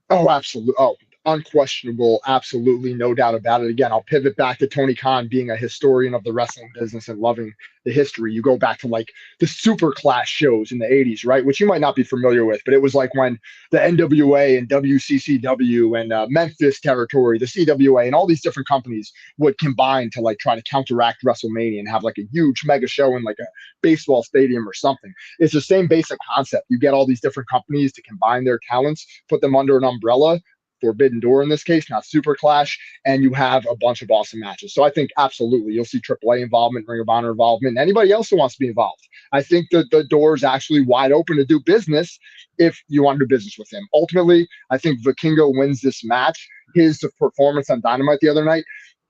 Oh, absolutely. Oh, unquestionable. Absolutely. No doubt about it. Again, I'll pivot back to Tony Khan being a historian of the wrestling business and loving the history. You go back to like the Superclass shows in the 80s, right? Which you might not be familiar with, but it was like when the NWA and WCCW and Memphis territory, the CWA, and all these different companies would combine to like try to counteract WrestleMania and have like a huge mega show in like a baseball stadium or something. It's the same basic concept. You get all these different companies to combine their talents, put them under an umbrella, Forbidden Door in this case, not Super Clash, and you have a bunch of awesome matches. So I think absolutely you'll see AAA involvement, Ring of Honor involvement, and anybody else who wants to be involved. I think that the door is actually wide open to do business if you want to do business with him. Ultimately, I think Vikingo wins this match. His performance on Dynamite the other night,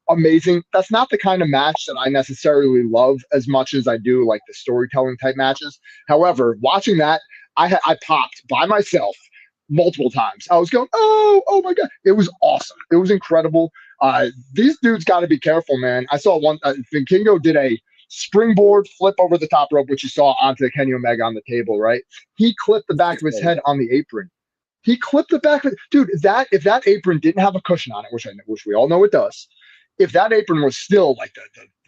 amazing. That's not the kind of match that I necessarily love as much as I do like the storytelling type matches. However, watching that, I popped by myself multiple times. I was going, oh my God. It was awesome. It was incredible. These dudes got to be careful, man. I saw one, Vikingo did a springboard flip over the top rope, which you saw onto Kenny Omega on the table, right? He clipped the back of his head on the apron. He clipped the back of it. Dude, if that apron didn't have a cushion on it, which we all know it does, if that apron was still like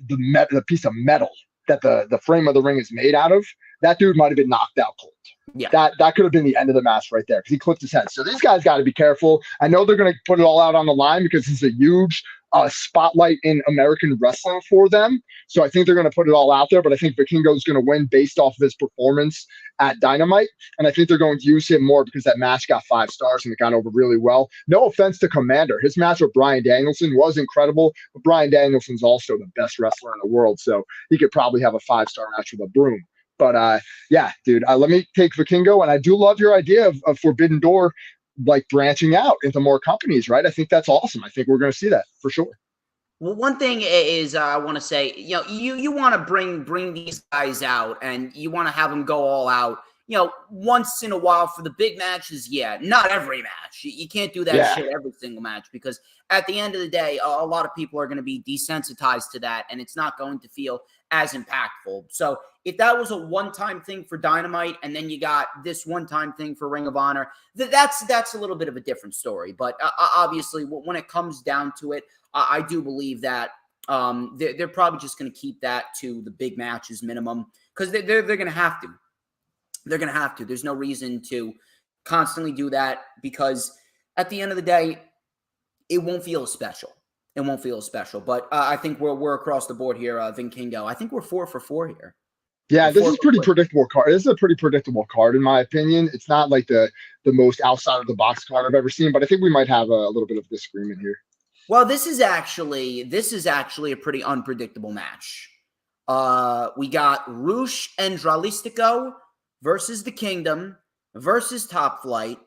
the piece of metal that the frame of the ring is made out of, that dude might have been knocked out cold. Yeah, that could have been the end of the match right there because he clipped his head. So these guys got to be careful. I know they're going to put it all out on the line because it's a huge spotlight in American wrestling for them. So I think they're going to put it all out there. But I think Vikingo is going to win based off of his performance at Dynamite. And I think they're going to use him more because that match got 5 stars and it got over really well. No offense to Commander. His match with Bryan Danielson was incredible. But Bryan Danielson's also the best wrestler in the world. So he could probably have a 5-star match with a broom. But yeah, dude, let me take Vikingo. And I do love your idea of Forbidden Door, like branching out into more companies, right? I think that's awesome. I think we're going to see that for sure. Well, one thing is I want to say, you want to bring these guys out and you want to have them go all out, once in a while for the big matches. Yeah, not every match. You can't do that shit every single match because at the end of the day, a lot of people are going to be desensitized to that and it's not going to feel as impactful. So if that was a one-time thing for Dynamite and then you got this one-time thing for Ring of Honor, that's a little bit of a different story. But obviously, when it comes down to it, I do believe that they're probably just going to keep that to the big matches minimum because they're going to have to. They're going to have to. There's no reason to constantly do that because at the end of the day, it won't feel special. It won't feel special. But I think we're across the board here, Vikingo. I think we're 4 for 4 here. Yeah, this is pretty predictable card. This is a pretty predictable card, in my opinion. It's not like the most outside of the box card I've ever seen, but I think we might have a little bit of disagreement here. Well, this is actually a pretty unpredictable match. We got Rush Andralistico versus the Kingdom versus Top Flight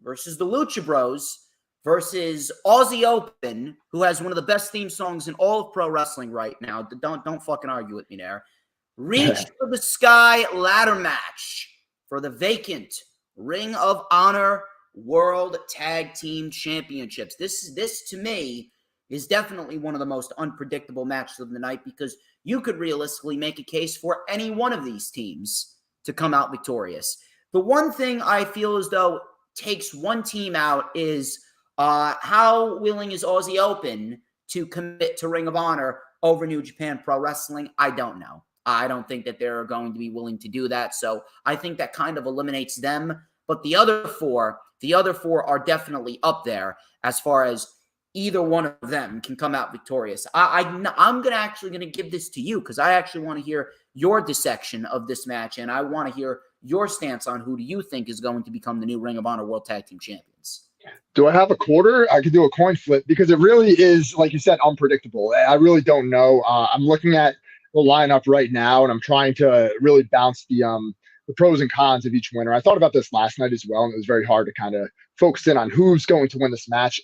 versus the Lucha Bros versus Aussie Open, who has one of the best theme songs in all of pro wrestling right now. Don't fucking argue with me there. Reach for the Sky ladder match for the vacant Ring of Honor World Tag Team Championships. This to me is definitely one of the most unpredictable matches of the night, because you could realistically make a case for any one of these teams to come out victorious. The one thing I feel as though takes one team out is how willing is Aussie Open to commit to Ring of Honor over New Japan Pro Wrestling? I don't know. I don't think that they're going to be willing to do that. So I think that kind of eliminates them. But the other four are definitely up there as far as either one of them can come out victorious. I'm actually going to give this to you, because I actually want to hear your dissection of this match, and I want to hear your stance on who do you think is going to become the new Ring of Honor World Tag Team Champions. Do I have a quarter? I could do a coin flip, because it really is, like you said, unpredictable. I really don't know. I'm looking at the lineup right now, and I'm trying to really bounce the pros and cons of each winner. I thought about this last night as well, and it was very hard to kind of focus in on who's going to win this match.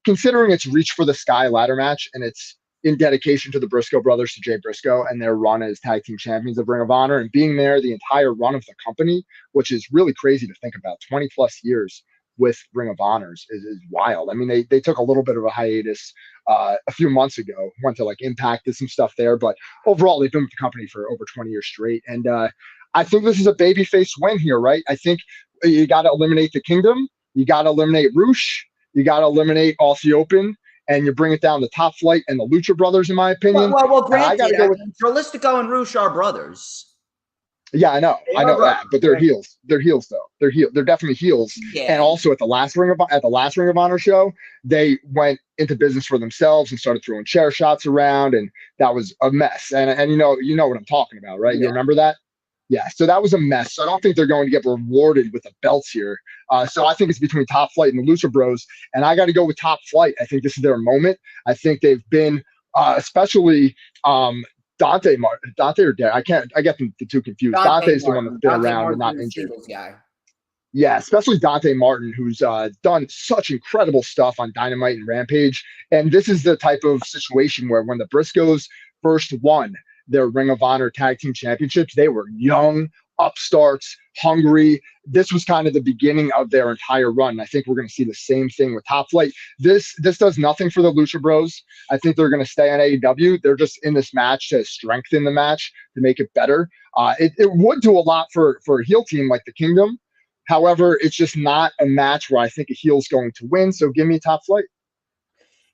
Considering it's Reach for the Sky ladder match, and it's in dedication to the Briscoe brothers, to Jay Briscoe, and their run as tag team champions of Ring of Honor, and being there the entire run of the company, which is really crazy to think about. 20 plus years with Ring of Honors is wild. I mean, they took a little bit of a hiatus a few months ago, went to like Impact, did some stuff there, but overall they've been with the company for over 20 years straight. And I think this is a babyface win here, right? I think you got to eliminate the Kingdom, you got to eliminate Roosh, you got to eliminate Aussie Open, and you bring it down to Top Flight and the Lucha Brothers, in my opinion. Well, granted, Trolistico and Roosh are brothers. Yeah, I know that, but they're heels. They're heels, though. They're definitely heels. Yeah. And also at the last Ring of Honor show, they went into business for themselves and started throwing chair shots around, and that was a mess. And you know what I'm talking about, right? Yeah. You remember that? Yeah. So that was a mess. So I don't think they're going to get rewarded with the belts here. So I think it's between Top Flight and the Lucha Bros, and I got to go with Top Flight. I think this is their moment. I think they've been, especially. Dante or Derek, I get the two confused. Dante's the one that's been around and not injured. Yeah, especially Dante Martin, who's done such incredible stuff on Dynamite and Rampage. And this is the type of situation where when the Briscoes first won their Ring of Honor Tag Team Championships, they were young, upstarts, hungry. This was kind of the beginning of their entire run. I think we're going to see the same thing with Top Flight. This does nothing for the Lucha Bros. I think they're going to stay on AEW. They're just in this match to strengthen the match, to make it better. It would do a lot for a heel team like the Kingdom. However, it's just not a match where I think a heel's going to win. So give me Top Flight.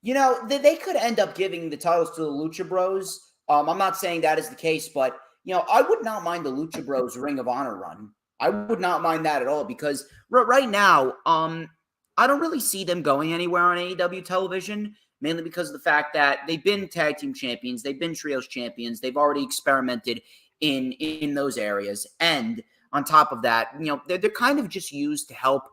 You know, they could end up giving the titles to the Lucha Bros. I'm not saying that is the case, but you know, I would not mind the Lucha Bros Ring of Honor run. I would not mind that at all, because right now, I don't really see them going anywhere on AEW television, mainly because of the fact that they've been tag team champions, they've been trios champions, they've already experimented in those areas. And on top of that, you know, they're kind of just used to help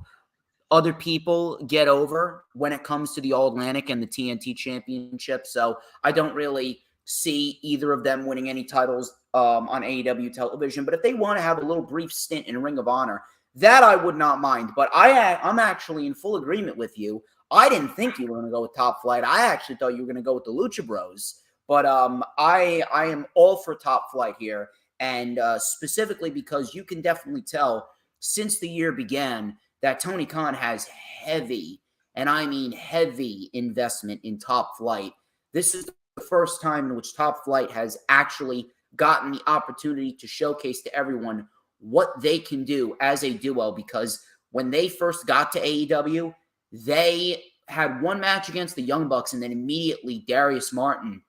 other people get over when it comes to the All-Atlantic and the TNT Championship. So I don't really see either of them winning any titles on AEW television. But if they want to have a little brief stint in Ring of Honor, that I would not mind. But I'm actually in full agreement with you. I didn't think you were going to go with Top Flight. I actually thought you were going to go with the Lucha Bros. But I am all for Top Flight here. And specifically because you can definitely tell since the year began that Tony Khan has heavy, and I mean heavy, investment in Top Flight. This is the first time in which Top Flight has actually gotten the opportunity to showcase to everyone what they can do as a duo, because when they first got to AEW, they had one match against the Young Bucks, and then immediately Darius Martin,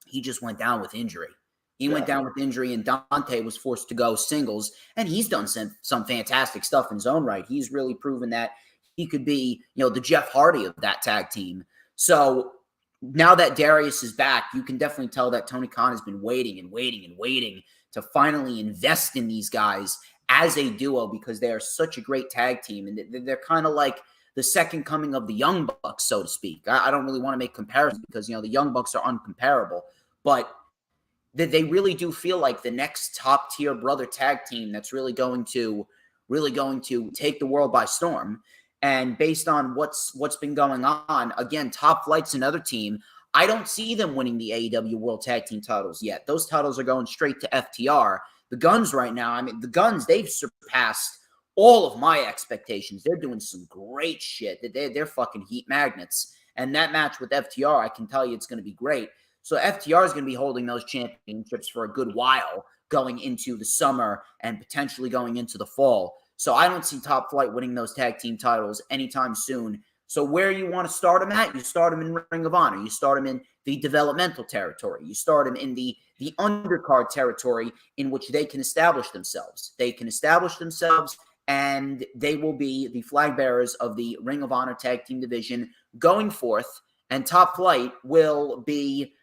he just went down with injury. He went down with injury, and Dante was forced to go singles, and he's done some fantastic stuff in his own right. He's really proven that he could be, you know, the Jeff Hardy of that tag team. So now that Darius is back, you can definitely tell that Tony Khan has been waiting to finally invest in these guys as a duo, because they are such a great tag team, and they're kind of like the second coming of the Young Bucks, so to speak. I don't really want to make comparisons because, you know, the Young Bucks are uncomparable, but they really do feel like the next top tier brother tag team that's really going to take the world by storm. And based on what's been going on, again, Top Flight's another team. I don't see them winning the AEW World Tag Team titles yet. Those titles are going straight to FTR. The Guns right now, I mean, the Guns, they've surpassed all of my expectations. They're doing some great shit. They're fucking heat magnets. And that match with FTR, I can tell you it's going to be great. So FTR is going to be holding those championships for a good while going into the summer and potentially going into the fall. So I don't see Top Flight winning those tag team titles anytime soon. So where you want to start them at, you start them in Ring of Honor. You start them in the developmental territory. You start them in the undercard territory in which they can establish themselves. They can establish themselves, and they will be the flag bearers of the Ring of Honor tag team division going forth. And Top Flight will be,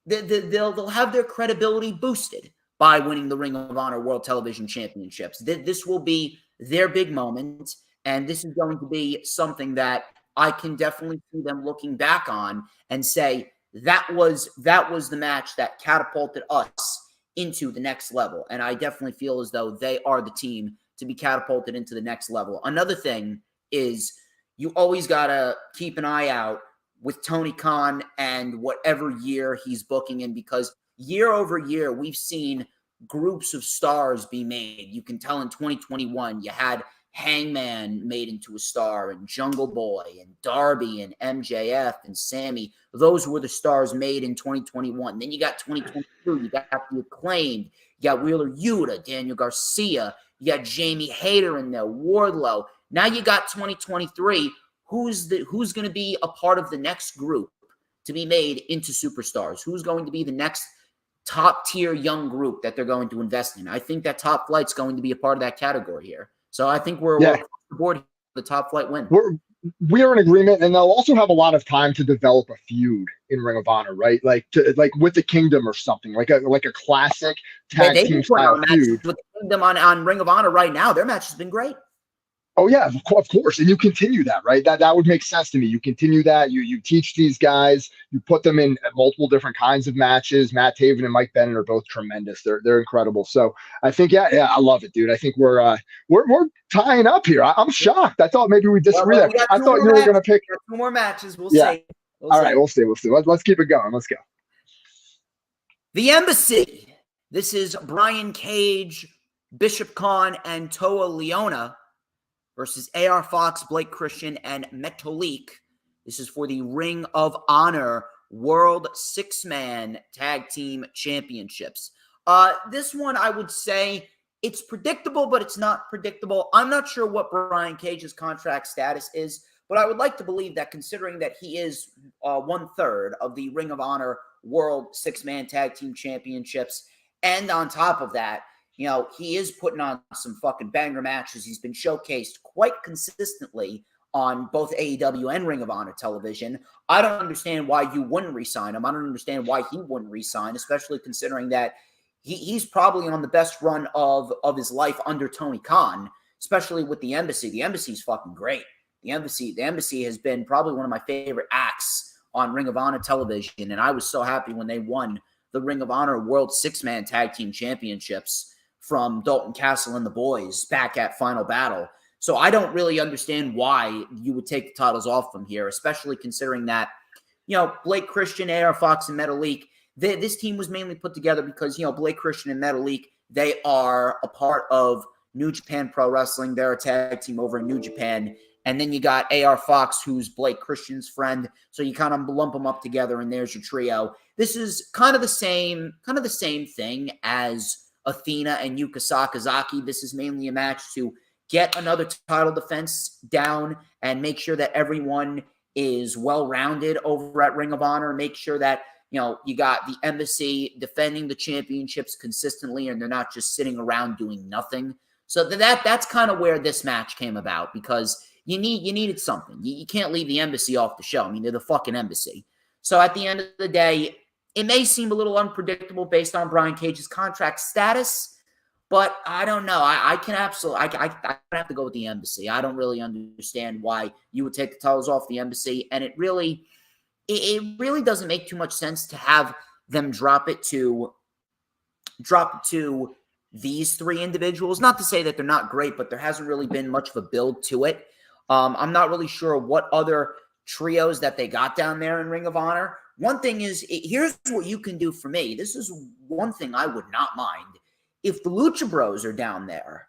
they'll have their credibility boosted by winning the Ring of Honor World Television Championships. This will be their big moment, and this is going to be something that I can definitely see them looking back on and say, that was the match that catapulted us into the next level. And I definitely feel as though they are the team to be catapulted into the next level. Another thing is you always got to keep an eye out with Tony Khan and whatever year he's booking in, because year over year, we've seen groups of stars be made. You can tell in 2021, you had Hangman made into a star, and Jungle Boy, and Darby, and MJF, and Sammy. Those were the stars made in 2021. Then you got 2022, you got the Acclaimed, you got Wheeler Yuta, Daniel Garcia, you got Jamie Hayter in there, Wardlow. Now you got 2023. Who's going to be a part of the next group to be made into superstars? Who's going to be the next top tier young group that they're going to invest in? I think that Top Flight's going to be a part of that category here. So I think we're across the board. The Top Flight win. We're in agreement, and they'll also have a lot of time to develop a feud in Ring of Honor, right? Like with the Kingdom or something, like a classic tag team style feud. With the Kingdom on Ring of Honor right now, their match has been great. Oh yeah, of course, and you continue that, right? That would make sense to me. You continue that. You teach these guys. You put them in multiple different kinds of matches. Matt Taven and Mike Bennett are both tremendous. They're incredible. So I think yeah, I love it, dude. I think we're tying up here. I'm shocked. I thought maybe we disagree. Well, I thought you were going to pick 2 more matches. We'll yeah. see. All right, we'll see. Let's keep it going. Let's go. The Embassy. This is Brian Cage, Bishop Khan, and Toa Leona versus AR Fox, Blake Christian, and Metalik. This is for the Ring of Honor World 6-Man Tag Team Championships. This one, I would say, it's predictable, but it's not predictable. I'm not sure what Brian Cage's contract status is, but I would like to believe that, considering that he is 1/3 of the Ring of Honor World 6-Man Tag Team Championships, and on top of that, you know, he is putting on some fucking banger matches. He's been showcased quite consistently on both AEW and Ring of Honor television. I don't understand why you wouldn't re-sign him. I don't understand why he wouldn't re-sign, especially considering that he's probably on the best run of his life under Tony Khan, especially with the Embassy. The Embassy's fucking great. The Embassy has been probably one of my favorite acts on Ring of Honor television, and I was so happy when they won the Ring of Honor World 6-Man Tag Team Championships from Dalton Castle and the boys back at Final Battle. So I don't really understand why you would take the titles off from here, especially considering that, you know, Blake Christian, AR Fox, and Metalik, this team was mainly put together because, you know, Blake Christian and Metalik, they are a part of New Japan Pro Wrestling. They're a tag team over in New Japan. And then you got AR Fox, who's Blake Christian's friend. So you kind of lump them up together, and there's your trio. This is kind of the same thing as Athena and Yuka Sakazaki. This is mainly a match to get another title defense down and make sure that everyone is well-rounded over at Ring of Honor. Make sure that, you know, you got the Embassy defending the championships consistently, and they're not just sitting around doing nothing. So that's kind of where this match came about, because you needed something. You can't leave the Embassy off the show. I mean, they're the fucking Embassy. So at the end of the day, it may seem a little unpredictable based on Brian Cage's contract status, but I don't know. I have to go with the Embassy. I don't really understand why you would take the titles off the Embassy, and it really doesn't make too much sense to have them drop it to these 3 individuals. Not to say that they're not great, but there hasn't really been much of a build to it. I'm not really sure what other trios that they got down there in Ring of Honor. One thing is, here's what you can do for me. This is one thing I would not mind. If the Lucha Bros are down there,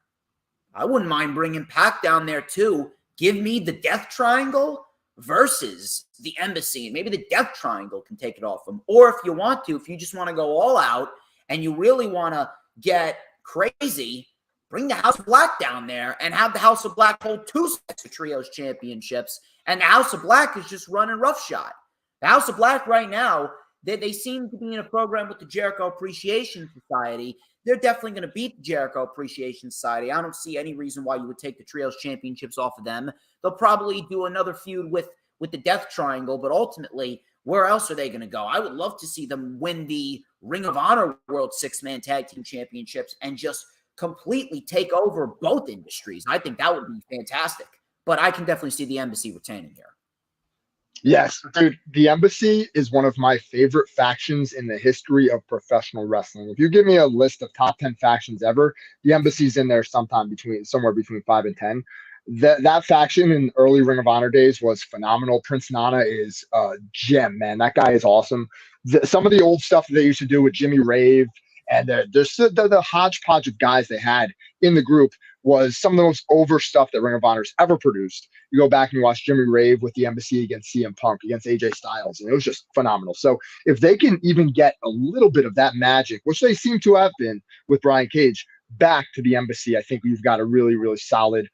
I wouldn't mind bringing Pac down there too. Give me the Death Triangle versus the Embassy. And maybe the Death Triangle can take it off them. Or if you want to, if you just want to go all out and you really want to get crazy, bring the House of Black down there and have the House of Black hold 2 sets of Trios championships. And the House of Black is just running roughshod. The House of Black right now, they seem to be in a program with the Jericho Appreciation Society. They're definitely going to beat the Jericho Appreciation Society. I don't see any reason why you would take the Trios championships off of them. They'll probably do another feud with the Death Triangle, but ultimately, where else are they going to go? I would love to see them win the Ring of Honor World Six-Man Tag Team Championships and just completely take over both industries. I think that would be fantastic. But I can definitely see the Embassy retaining here. Yes, dude, the Embassy is one of my favorite factions in the history of professional wrestling. If you give me a list of top 10 factions ever, the Embassy's in there somewhere between 5 and 10. That faction in early Ring of Honor days was phenomenal. Prince Nana is a gem, man. That guy is awesome. Some of the old stuff that they used to do with Jimmy Rave and the hodgepodge of guys they had in the group was some of the most over stuff that Ring of Honor's ever produced. You go back and you watch Jimmy Rave with the Embassy against CM Punk, against AJ Styles, and it was just phenomenal. So if they can even get a little bit of that magic, which they seem to have been with Brian Cage, back to the Embassy, I think we've got a really, really solid,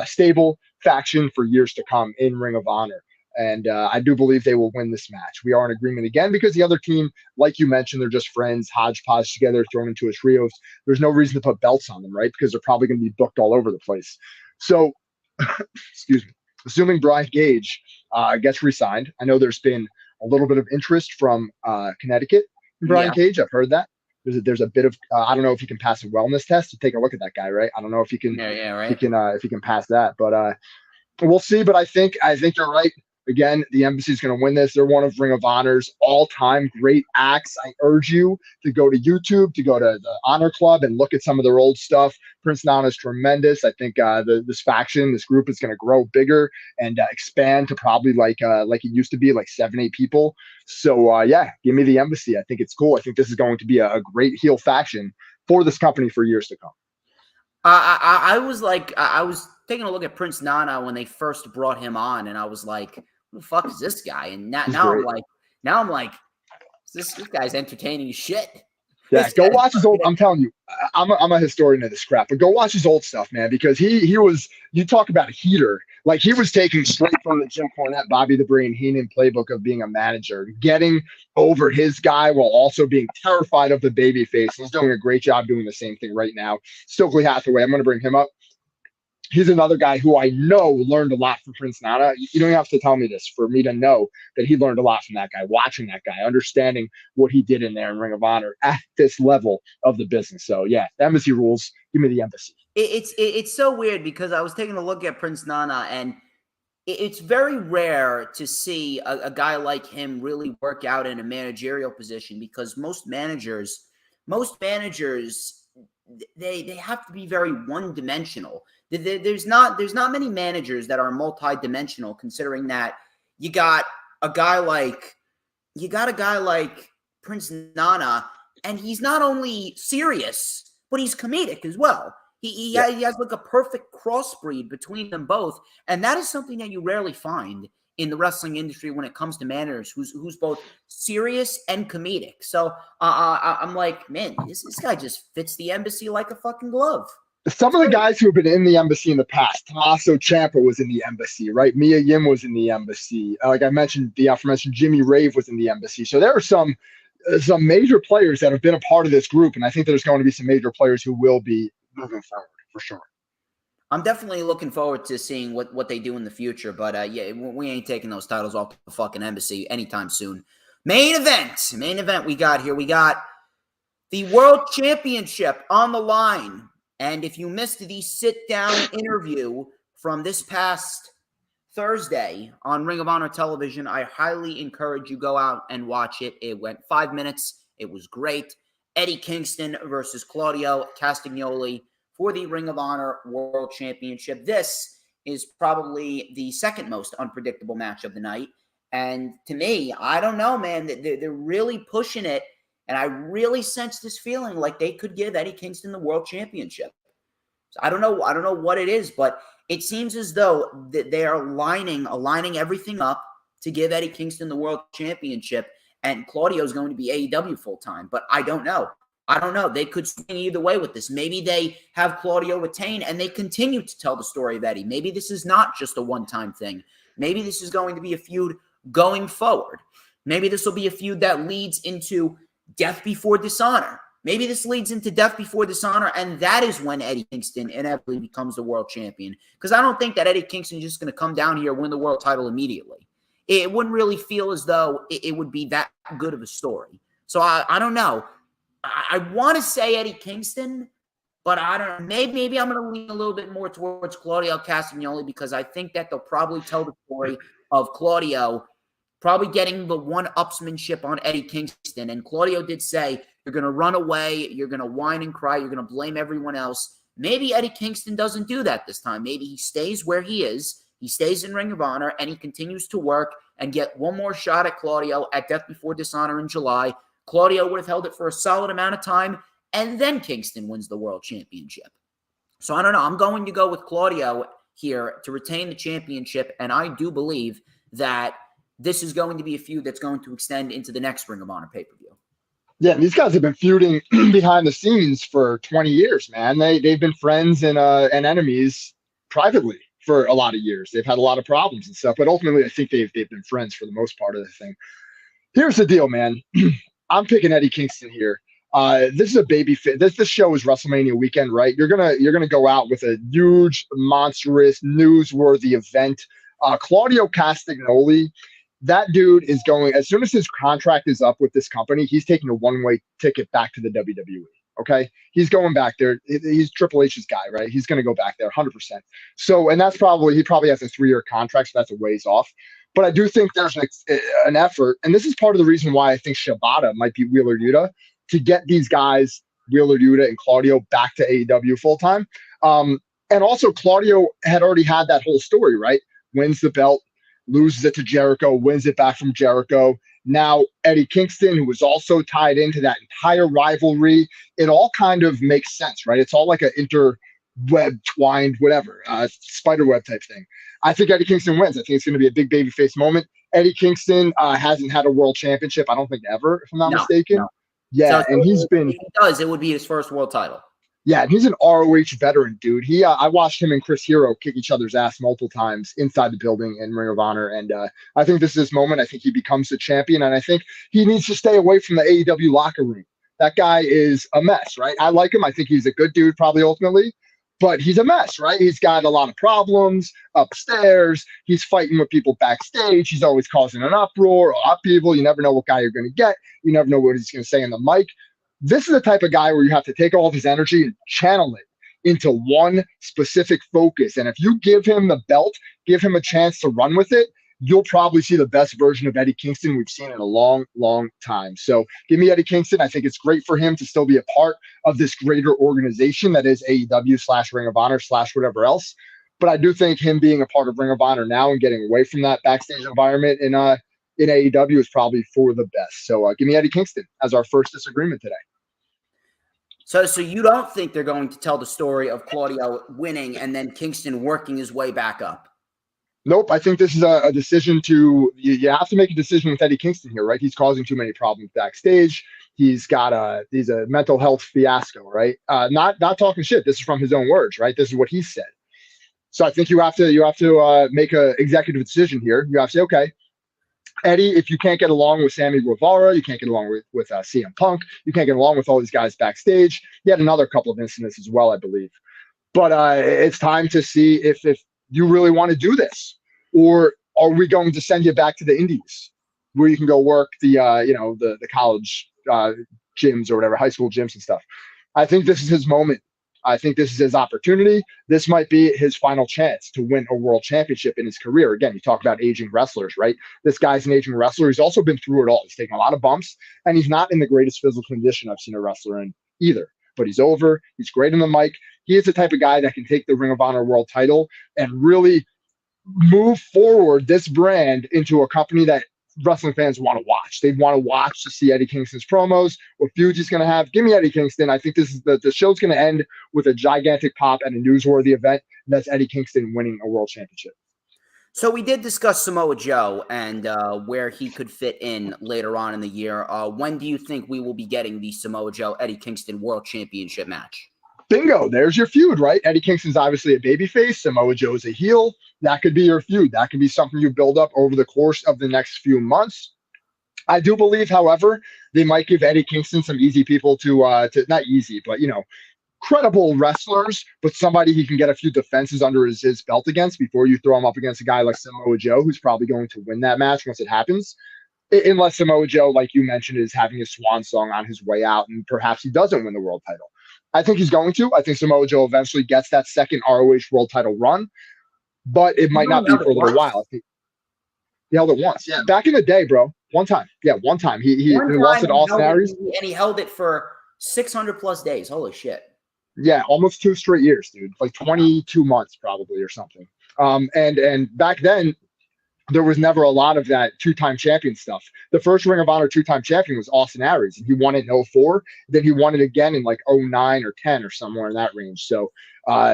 stable faction for years to come in Ring of Honor. And I do believe they will win this match. We are in agreement again because the other team, like you mentioned, they're just friends, hodgepodge together, thrown into a trios. There's no reason to put belts on them, right? Because they're probably going to be booked all over the place. So, excuse me, assuming Brian Cage gets re-signed, I know there's been a little bit of interest from Connecticut in Brian Cage. I've heard that. There's a bit of I don't know if he can pass a wellness test to take a look at that guy, right? I don't know if he can right. if he can pass that, but we'll see. But I think you're right. Again, the Embassy is going to win this. They're one of Ring of Honor's all-time great acts. I urge you to go to YouTube, to go to the Honor Club and look at some of their old stuff. Prince Nana is tremendous. I think this faction, this group is going to grow bigger and expand to probably like it used to be, like 7-8 people. So, yeah, give me the Embassy. I think it's cool. I think this is going to be a great heel faction for this company for years to come. I was taking a look at Prince Nana when they first brought him on, and I was like, who the fuck is this guy? And now I'm like, this guy's entertaining as shit. Yeah, go watch his old. I'm telling you, I'm a historian of this crap, but go watch his old stuff, man, because he was. You talk about a heater, like he was taking straight from the Jim Cornette, Bobby the Brain Heenan playbook of being a manager, getting over his guy while also being terrified of the babyface. He's doing a great job doing the same thing right now. Stokely Hathaway, I'm going to bring him up. He's another guy who I know learned a lot from Prince Nana. You don't have to tell me this for me to know that he learned a lot from that guy, watching that guy, understanding what he did in there in Ring of Honor at this level of the business. So, yeah, the Embassy rules. Give me the Embassy. It's so weird because I was taking a look at Prince Nana, and it's very rare to see a guy like him really work out in a managerial position because most managers, they have to be very one-dimensional. There's not many managers that are multi-dimensional, considering that you got a guy like Prince Nana, and he's not only serious, but he's comedic as well. He has like a perfect crossbreed between them both, and that is something that you rarely find in the wrestling industry when it comes to managers who's both serious and comedic. So I'm like, man, this guy just fits the Embassy like a fucking glove. Some of the guys who have been in the Embassy in the past, Tommaso Ciampa was in the Embassy, right? Mia Yim was in the Embassy. Like I mentioned, the aforementioned Jimmy Rave was in the Embassy. So there are some major players that have been a part of this group, and I think there's going to be some major players who will be moving forward for sure. I'm definitely looking forward to seeing what they do in the future, but yeah, we ain't taking those titles off the fucking Embassy anytime soon. Main event we got here. We got the World Championship on the line. And if you missed the sit-down interview from this past Thursday on Ring of Honor television, I highly encourage you go out and watch it. It went 5 minutes. It was great. Eddie Kingston versus Claudio Castagnoli for the Ring of Honor World Championship. This is probably the second most unpredictable match of the night. And to me, I don't know, man. They're really pushing it. And I really sense this feeling like they could give Eddie Kingston the world championship. So I don't know what it is, but it seems as though they are aligning everything up to give Eddie Kingston the world championship. And Claudio is going to be AEW full-time. But I don't know. They could swing either way with this. Maybe they have Claudio retain and they continue to tell the story of Eddie. Maybe this is not just a one-time thing. Maybe this is going to be a feud going forward. Maybe this will be a feud that leads into Death Before Dishonor. Maybe this leads into Death Before Dishonor, and that is when Eddie Kingston inevitably becomes the world champion. Because I don't think that Eddie Kingston is just going to come down here and win the world title immediately. It wouldn't really feel as though it would be that good of a story. So I don't know. I want to say Eddie Kingston, but I don't know. Maybe I'm going to lean a little bit more towards Claudio Castagnoli because I think that they'll probably tell the story of Claudio probably getting the one-upsmanship on Eddie Kingston. And Claudio did say, you're going to run away, you're going to whine and cry, you're going to blame everyone else. Maybe Eddie Kingston doesn't do that this time. Maybe he stays where he is. He stays in Ring of Honor, and he continues to work and get one more shot at Claudio at Death Before Dishonor in July. Claudio would have held it for a solid amount of time, and then Kingston wins the world championship. So I don't know. I'm going to go with Claudio here to retain the championship, and I do believe that this is going to be a feud that's going to extend into the next Ring of Honor pay-per-view. Yeah, these guys have been feuding behind the scenes for 20 years, man. They've been friends and enemies privately for a lot of years. They've had a lot of problems and stuff, but ultimately I think they've been friends for the most part of the thing. Here's the deal, man. I'm picking Eddie Kingston here. This is a baby fit. This show is WrestleMania weekend, right? You're gonna go out with a huge, monstrous, newsworthy event. Claudio Castagnoli, that dude is going, as soon as his contract is up with this company, he's taking a one-way ticket back to the WWE. Okay, he's going back there. He's Triple H's guy, right? He's going to go back there 100%. So, and he probably has a 3-year contract, so that's a ways off. But I do think there's an effort, and this is part of the reason why I think Shibata might be Wheeler Yuta, to get these guys, Wheeler Yuta and Claudio, back to AEW full-time. And also, Claudio had already had that whole story, right? Wins the belt, loses it to Jericho, wins it back from Jericho. Now, Eddie Kingston, who was also tied into that entire rivalry, it all kind of makes sense, right? It's all like an interweb twined, whatever, spiderweb type thing. I think Eddie Kingston wins. I think it's going to be a big babyface moment. Eddie Kingston hasn't had a world championship, I don't think, ever, if I'm not mistaken. No. Yeah, so, and if he does, it would be his first world title. Yeah, and he's an ROH veteran, dude. I watched him and Chris Hero kick each other's ass multiple times inside the building in Ring of Honor, and I think this is his moment. I think he becomes the champion, and I think he needs to stay away from the AEW locker room. That guy is a mess, right? I like him. I think he's a good dude, probably ultimately, but he's a mess, right? He's got a lot of problems upstairs. He's fighting with people backstage. He's always causing an uproar or upheaval. You never know what guy you're going to get. You never know what he's going to say on the mic. This is the type of guy where you have to take all of his energy and channel it into one specific focus. And if you give him the belt, give him a chance to run with it, you'll probably see the best version of Eddie Kingston we've seen in a long, long time. So give me Eddie Kingston. I think it's great for him to still be a part of this greater organization that is AEW / Ring of Honor / whatever else. But I do think him being a part of Ring of Honor now and getting away from that backstage environment in AEW is probably for the best. So give me Eddie Kingston as our first disagreement today. So you don't think they're going to tell the story of Claudio winning and then Kingston working his way back up? Nope. I think this is a decision you have to make a decision with Eddie Kingston here, right? He's causing too many problems backstage. He's a mental health fiasco, right? Not talking shit. This is from his own words, right? This is what he said. So I think you have to make an executive decision here. You have to say, okay, Eddie, if you can't get along with Sammy Guevara, you can't get along with CM Punk, you can't get along with all these guys backstage. He had another couple of incidents as well, I believe. But it's time to see if you really want to do this, or are we going to send you back to the Indies where you can go work the college gyms or whatever, high school gyms and stuff. I think this is his moment. I think this is his opportunity. This might be his final chance to win a world championship in his career. Again, you talk about aging wrestlers, right? This guy's an aging wrestler. He's also been through it all. He's taken a lot of bumps, and he's not in the greatest physical condition I've seen a wrestler in either. but he's over. He's great on the mic. He is the type of guy that can take the Ring of Honor world title and really move forward this brand into a company that wrestling fans want to watch. They want to watch to see Eddie Kingston's promos, what feuds he's going to have. Give me Eddie Kingston. I think this is the show's going to end with a gigantic pop at a newsworthy event, and that's Eddie Kingston winning a world championship. So we did discuss Samoa Joe and where he could fit in later on in the year. When do you think we will be getting the Samoa Joe Eddie Kingston World Championship match? Bingo, there's your feud, right? Eddie Kingston's obviously a babyface. Samoa Joe's a heel. That could be your feud. That could be something you build up over the course of the next few months. I do believe, however, they might give Eddie Kingston some easy people to not easy, but, credible wrestlers, but somebody he can get a few defenses under his belt against before you throw him up against a guy like Samoa Joe, who's probably going to win that match once it happens. Unless Samoa Joe, like you mentioned, is having his swan song on his way out, and perhaps he doesn't win the world title. I think he's going to. I think Samoa Joe eventually gets that second ROH world title run, but it might not be for a little while. I think he held it once. Yeah, back in the day, bro. One time. Yeah, one time. He lost it Austin Aries. And he held it for 600 plus days. Holy shit. Yeah, almost 2 straight years, dude. Like 22 months probably or something. And back then, there was never a lot of that two-time champion stuff. The first Ring of Honor two-time champion was Austin Aries, and he won it in 04. Then he won it again in like 09 or 10 or somewhere in that range. So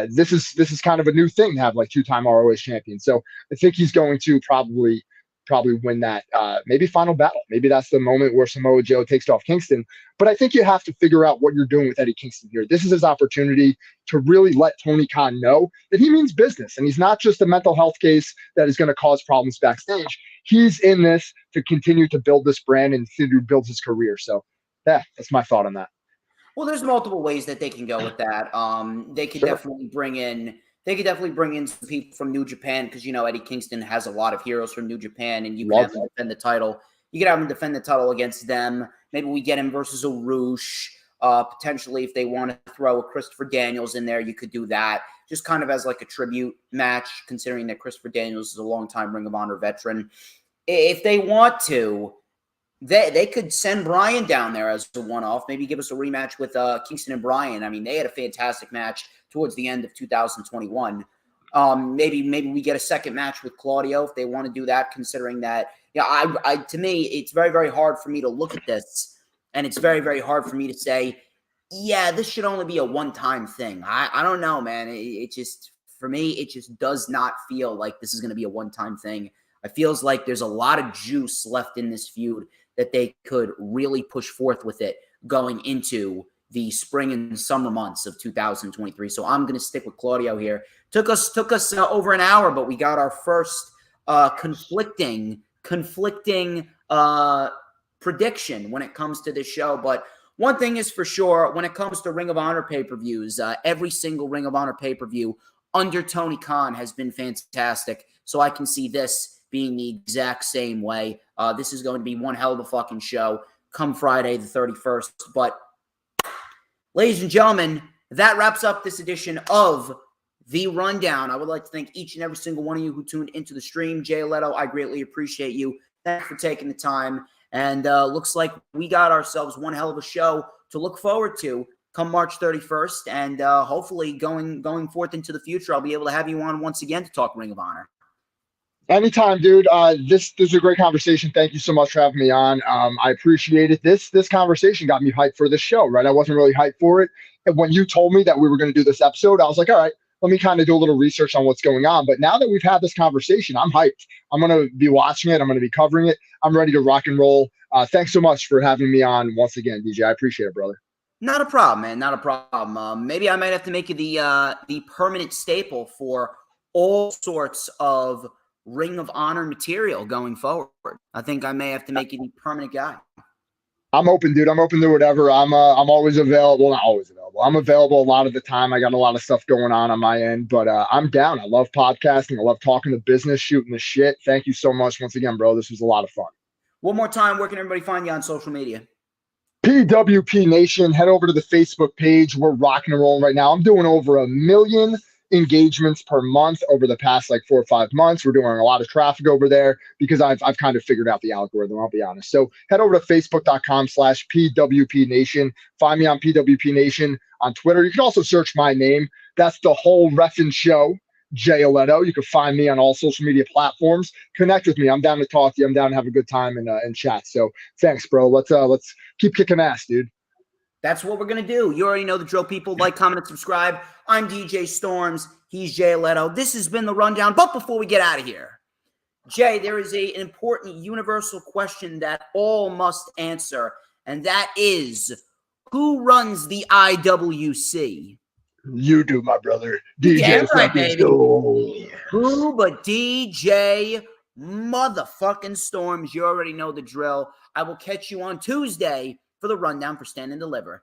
this is kind of a new thing to have like two-time ROH champion. So I think he's going to probably win that maybe final battle. Maybe that's the moment where Samoa Joe takes off Kingston. But I think you have to figure out what you're doing with Eddie Kingston here. This is his opportunity to really let Tony Khan know that he means business. And he's not just a mental health case that is going to cause problems backstage. He's in this to continue to build this brand and to build his career. So yeah, that's my thought on that. Well, there's multiple ways that they can go with that. They could definitely bring in some people from New Japan because, Eddie Kingston has a lot of heroes from New Japan, and you can have him defend the title. You could have him defend the title against them. Maybe we get him versus a Roosh. Potentially, if they want to throw a Christopher Daniels in there, you could do that. Just kind of as like a tribute match, considering that Christopher Daniels is a longtime Ring of Honor veteran. If they want to, they could send Bryan down there as a one-off. Maybe give us a rematch with Kingston and Bryan. I mean, they had a fantastic match towards the end of 2021. Maybe we get a second match with Claudio if they want to do that, considering that, to me, it's very, very hard for me to look at this, and it's very, very hard for me to say, yeah, this should only be a one-time thing. I don't know, man. For me, it just does not feel like this is going to be a one-time thing. It feels like there's a lot of juice left in this feud that they could really push forth with it going into the spring and summer months of 2023. So I'm going to stick with Claudio here. Took us over an hour, but we got our first conflicting prediction when it comes to this show. But one thing is for sure, when it comes to Ring of Honor pay-per-views, every single Ring of Honor pay-per-view under Tony Khan has been fantastic. So I can see this being the exact same way. This is going to be one hell of a fucking show come Friday the 31st. But ladies and gentlemen, that wraps up this edition of The Rundown. I would like to thank each and every single one of you who tuned into the stream. Jay Alletto, I greatly appreciate you. Thanks for taking the time. And looks like we got ourselves one hell of a show to look forward to come March 31st. And hopefully going forth into the future, I'll be able to have you on once again to talk Ring of Honor. Anytime, dude. This is a great conversation. Thank you so much for having me on. I appreciate it. This conversation got me hyped for the show, right? I wasn't really hyped for it. And when you told me that we were going to do this episode, I was like, all right, let me kind of do a little research on what's going on. But now that we've had this conversation, I'm hyped. I'm going to be watching it. I'm going to be covering it. I'm ready to rock and roll. Thanks so much for having me on once again, DJ. I appreciate it, brother. Not a problem, man. Not a problem. Maybe I might have to make you the permanent staple for all sorts of Ring of Honor material going forward. I think I may have to make you the permanent guy. I'm open, dude. I'm open to whatever. I'm always available. Not always available. I'm available a lot of the time. I got a lot of stuff going on my end, but I'm down. I love podcasting. I love talking to business, shooting the shit. Thank you so much once again, bro. This was a lot of fun. One more time, where can everybody find you on social media? PWP Nation. Head over to the Facebook page. We're rocking and rolling right now. I'm doing over 1 million engagements per month over the past like 4 or 5 months. We're doing a lot of traffic over there because I've kind of figured out the algorithm, I'll be honest. So head over to facebook.com/PWP Nation. Find me on PWP Nation on Twitter. You can also search my name. That's the whole Reffin' Show, Jay Alletto. You can find me on all social media platforms. Connect with me. I'm down to talk to you. I'm down to have a good time and chat. So thanks, bro. Let's keep kicking ass, dude. That's what we're going to do. You already know the drill, people. Like, comment, and subscribe. I'm DJ Storms. He's Jay Alletto. This has been The Rundown. But before we get out of here, Jay, there is an important universal question that all must answer, and that is, who runs the IWC? You do, my brother. DJ right, baby. Storms. Who but DJ motherfucking Storms? You already know the drill. I will catch you on Tuesday for the Rundown for Stand and Deliver.